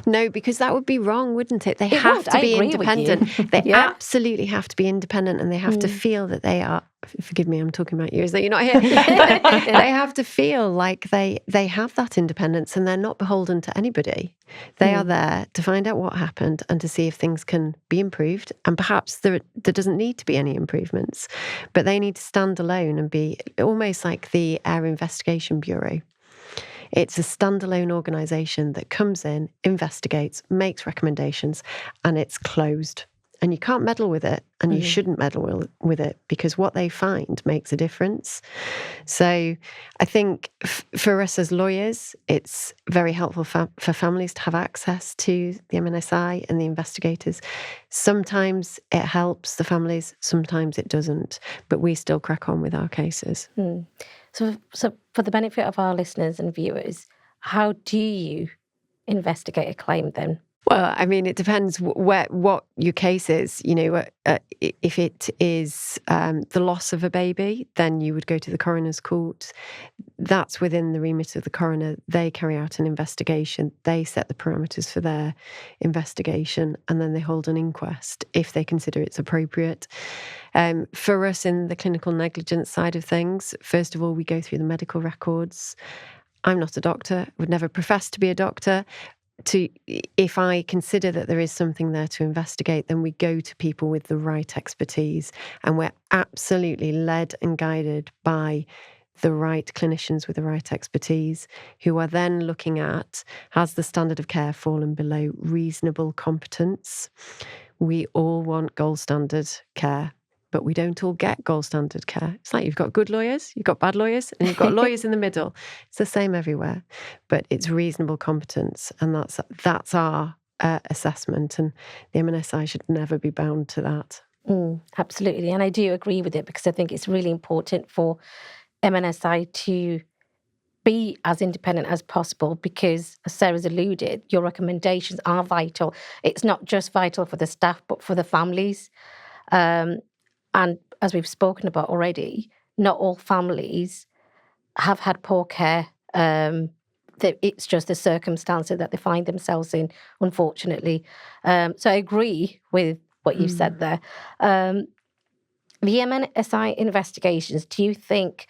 No, because that would be wrong, wouldn't it? They have to be independent. They absolutely have to be independent, and they have to feel that they are, forgive me, I'm talking about you, is that you're not here. They have to feel like they have that independence and they're not beholden to anybody. They are there to find out what happened and to see if things can be improved. And perhaps there doesn't need to be any improvements, but they need to stand alone and be almost like the Air Investigation Bureau. It's a standalone organisation that comes in, investigates, makes recommendations, and it's closed. And you can't meddle with it, and you shouldn't meddle with it, because what they find makes a difference. So I think for us as lawyers, it's very helpful for families to have access to the MNSI and the investigators. Sometimes it helps the families, sometimes it doesn't, but we still crack on with our cases.
So for the benefit of our listeners and viewers, how do you investigate a claim then?
Well, I mean, it depends what your case is. You know, if it is the loss of a baby, then you would go to the coroner's court. That's within the remit of the coroner. They carry out an investigation. They set the parameters for their investigation, and then they hold an inquest if they consider it's appropriate. For us in the clinical negligence side of things, first of all, we go through the medical records. I'm not a doctor, would never profess to be a doctor. If I consider that there is something there to investigate, then we go to people with the right expertise, and we're absolutely led and guided by the right clinicians with the right expertise, who are then looking at, has the standard of care fallen below reasonable competence? We all want gold standard care, but we don't all get gold standard care. It's like you've got good lawyers, you've got bad lawyers, and you've got lawyers in the middle. It's the same everywhere, but it's reasonable competence, and that's our assessment, and the MNSI should never be bound to that.
Absolutely, and I do agree with it, because I think it's really important for MNSI to be as independent as possible, because, as Sarah's alluded, your recommendations are vital. It's not just vital for the staff, but for the families. And as we've spoken about already, not all families have had poor care. It's just the circumstances that they find themselves in, unfortunately. So I agree with what you've said there. The MNSI investigations, do you think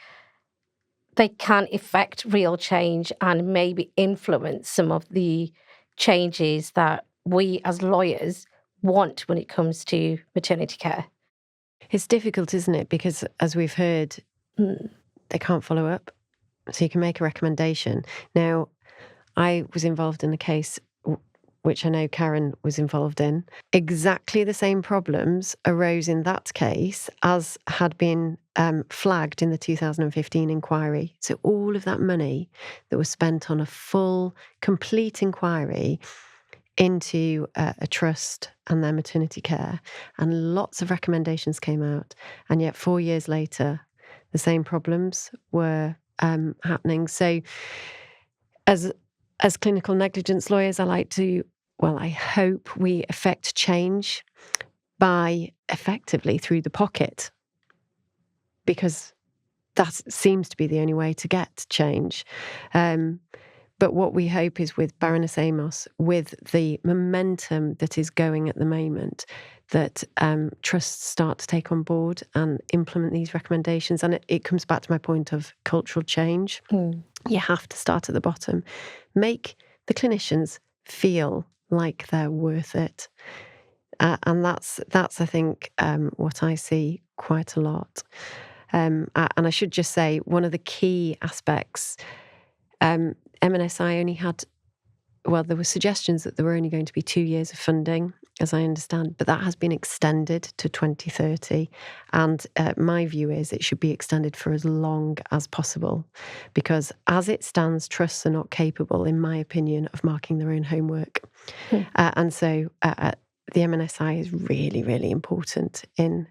they can effect real change and maybe influence some of the changes that we as lawyers want when it comes to maternity care?
It's difficult, isn't it? Because as we've heard, they can't follow up. So you can make a recommendation. Now, I was involved in a case which I know Karen was involved in. Exactly the same problems arose in that case as had been flagged in the 2015 inquiry. So all of that money that was spent on a full, complete inquiry into a trust and their maternity care, and lots of recommendations came out, and yet 4 years later the same problems were happening. So as clinical negligence lawyers, I hope we effect change by effectively through the pocket, because that seems to be the only way to get change. But what we hope is with Baroness Amos, with the momentum that is going at the moment, that trusts start to take on board and implement these recommendations. And it comes back to my point of cultural change. You have to start at the bottom. Make the clinicians feel like they're worth it. And that's I think, what I see quite a lot. And I should just say, one of the key aspects, MNSI only had, well, there were suggestions that there were only going to be 2 years of funding, as I understand, but that has been extended to 2030. And my view is it should be extended for as long as possible, because as it stands, trusts are not capable, in my opinion, of marking their own homework. And so the MNSI is really, really important in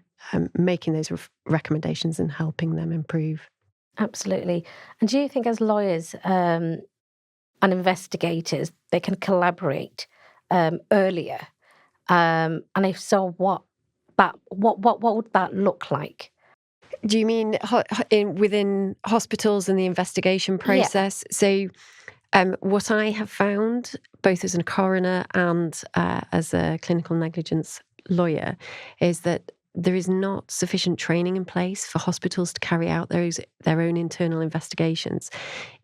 making those recommendations and helping them improve.
Absolutely. And do you think as lawyers and investigators, they can collaborate earlier? And if so, what would that look like?
Do you mean within hospitals and the investigation process? Yeah. So what I have found, both as a coroner and as a clinical negligence lawyer, is that there is not sufficient training in place for hospitals to carry out their own internal investigations.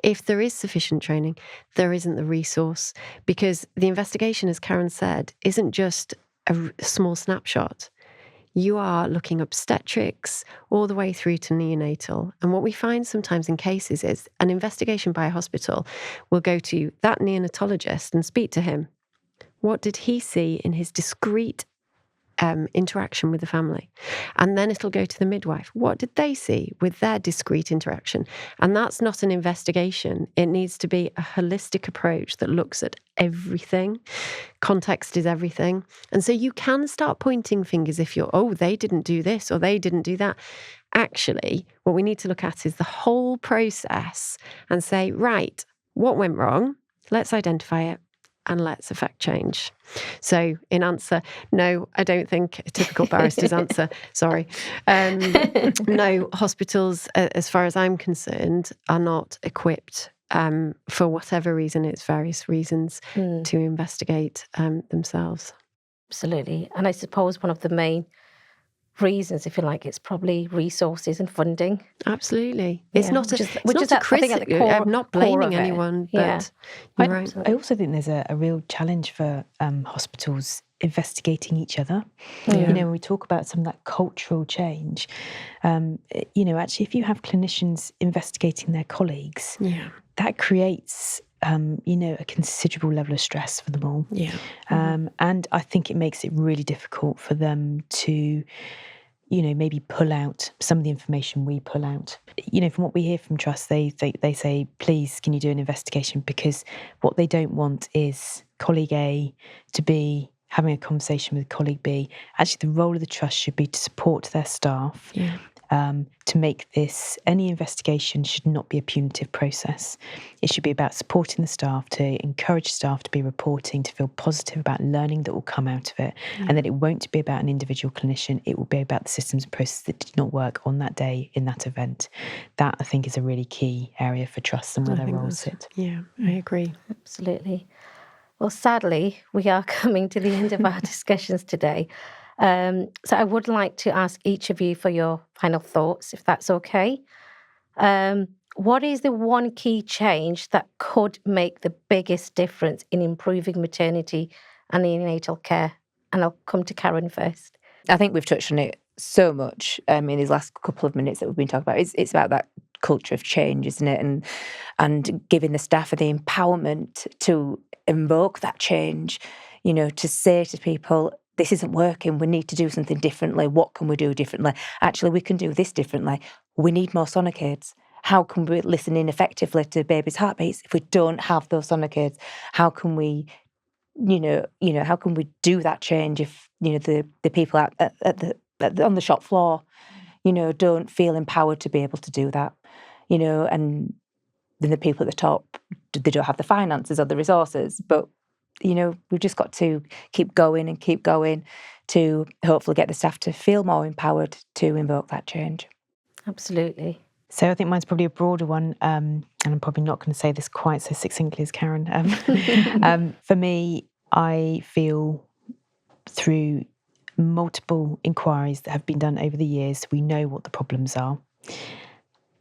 If there is sufficient training, there isn't the resource, because the investigation, as Karen said, isn't just a small snapshot. You are looking obstetrics all the way through to neonatal. And what we find sometimes in cases is an investigation by a hospital will go to that neonatologist and speak to him. What did he see in his discrete interaction with the family? And then it'll go to the midwife. What did they see with their discrete interaction? And that's not an investigation. It needs to be a holistic approach that looks at everything. Context is everything. And so you can start pointing fingers if you're, oh, they didn't do this or they didn't do that. Actually, what we need to look at is the whole process and say, right, what went wrong? Let's identify it. And let's affect change. So in answer, no, I don't think a typical barrister's answer, sorry. No, hospitals, as far as I'm concerned, are not equipped for whatever reason, it's various reasons, to investigate themselves.
Absolutely. And I suppose one of the main reasons, if you like, it's probably resources and funding.
Absolutely. It's not
a
critic. I'm not blaming anyone, but you're right.
I also think there's a real challenge for hospitals investigating each other. You know, when we talk about some of that cultural change, you know, actually, if you have clinicians investigating their colleagues, that creates you know, a considerable level of stress for them all. And I think it makes it really difficult for them to, you know, maybe pull out some of the information we pull out. You know, from what we hear from trusts, they say, please, can you do an investigation? Because what they don't want is colleague A to be having a conversation with colleague B. Actually, the role of the trust should be to support their staff. To make this, any investigation should not be a punitive process. It should be about supporting the staff, to encourage staff to be reporting, to feel positive about learning that will come out of it, and that it won't be about an individual clinician. It will be about the systems and processes that did not work on that day in that event. That, I think, is a really key area for trusts and where their roles sit.
Yeah, I agree.
Absolutely. Well, sadly, we are coming to the end of our discussions today. So I would like to ask each of you for your final thoughts, if that's okay. What is the one key change that could make the biggest difference in improving maternity and neonatal care? And I'll come to Karen first.
I think we've touched on it so much in these last couple of minutes that we've been talking about. It's about that culture of change, isn't it? And giving the staff the empowerment to invoke that change, you know, to say to people, this isn't working, we need to do something differently. What can we do differently? Actually, we can do this differently. We need more sonokids. How can we listen in effectively to babies' heartbeats if we don't have those sonokids? How can we, how can we do that change if, you know, the people on the shop floor, you know, don't feel empowered to be able to do that, you know, and then the people at the top, they don't have the finances or the resources, but you know, we've just got to keep going to hopefully get the staff to feel more empowered to invoke that change.
Absolutely.
So I think mine's probably a broader one, and I'm probably not going to say this quite so succinctly as Karen. For me, I feel through multiple inquiries that have been done over the years, we know what the problems are.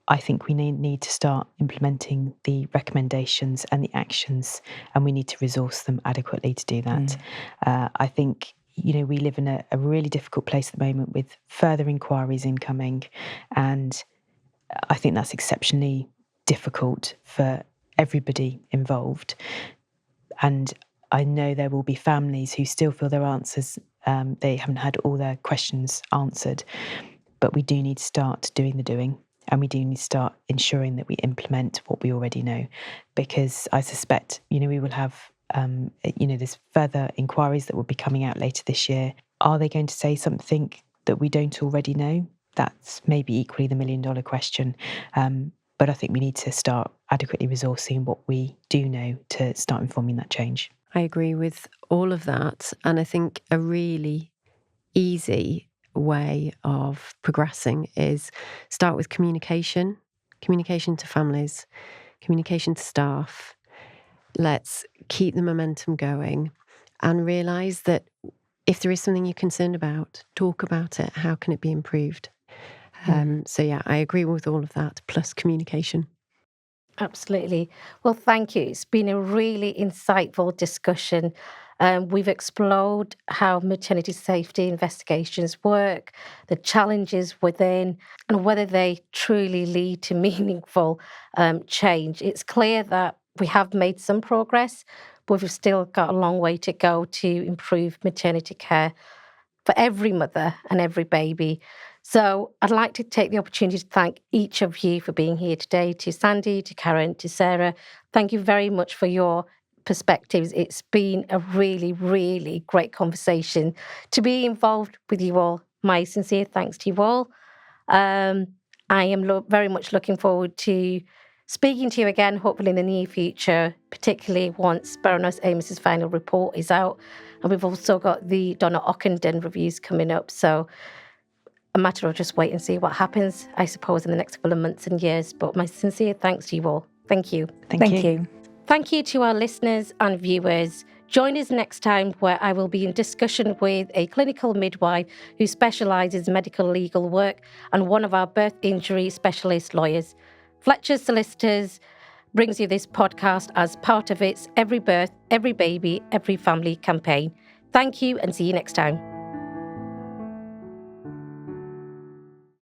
I think we need to start implementing the recommendations and the actions, and we need to resource them adequately to do that. I think, we live in a really difficult place at the moment with further inquiries incoming, and I think that's exceptionally difficult for everybody involved. And I know there will be families who still feel their answers, they haven't had all their questions answered, but we do need to start doing the doing. And we do need to start ensuring that we implement what we already know, because I suspect, we will have, there's further inquiries that will be coming out later this year. Are they going to say something that we don't already know? That's maybe equally the $1 million question. But I think we need to start adequately resourcing what we do know to start informing that change.
I agree with all of that. And I think a really easy way of progressing is start with communication to families, communication to staff. Let's keep the momentum going and realise that if there is something you're concerned about, talk about it. How can it be improved? So yeah, I agree with all of that, plus communication.
Absolutely. Well, thank you. It's been a really insightful discussion. We've explored how maternity safety investigations work, the challenges within, and whether they truly lead to meaningful change. It's clear that we have made some progress, but we've still got a long way to go to improve maternity care for every mother and every baby. So I'd like to take the opportunity to thank each of you for being here today, to Sandy, to Karen, to Sarah. Thank you very much for your perspectives. It's been a really, really great conversation to be involved with you all. My sincere thanks to you all. I am very much looking forward to speaking to you again, hopefully in the near future, particularly once Baroness Amos's final report is out. And we've also got the Donna Ockenden reviews coming up. So a matter of just wait and see what happens, I suppose, in the next couple of months and years. But my sincere thanks to you all. Thank you.
Thank you.
Thank you to our listeners and viewers. Join us next time, where I will be in discussion with a clinical midwife who specialises in medical legal work and one of our birth injury specialist lawyers. Fletcher's Solicitors brings you this podcast as part of its Every Birth, Every Baby, Every Family campaign. Thank you and see you next time.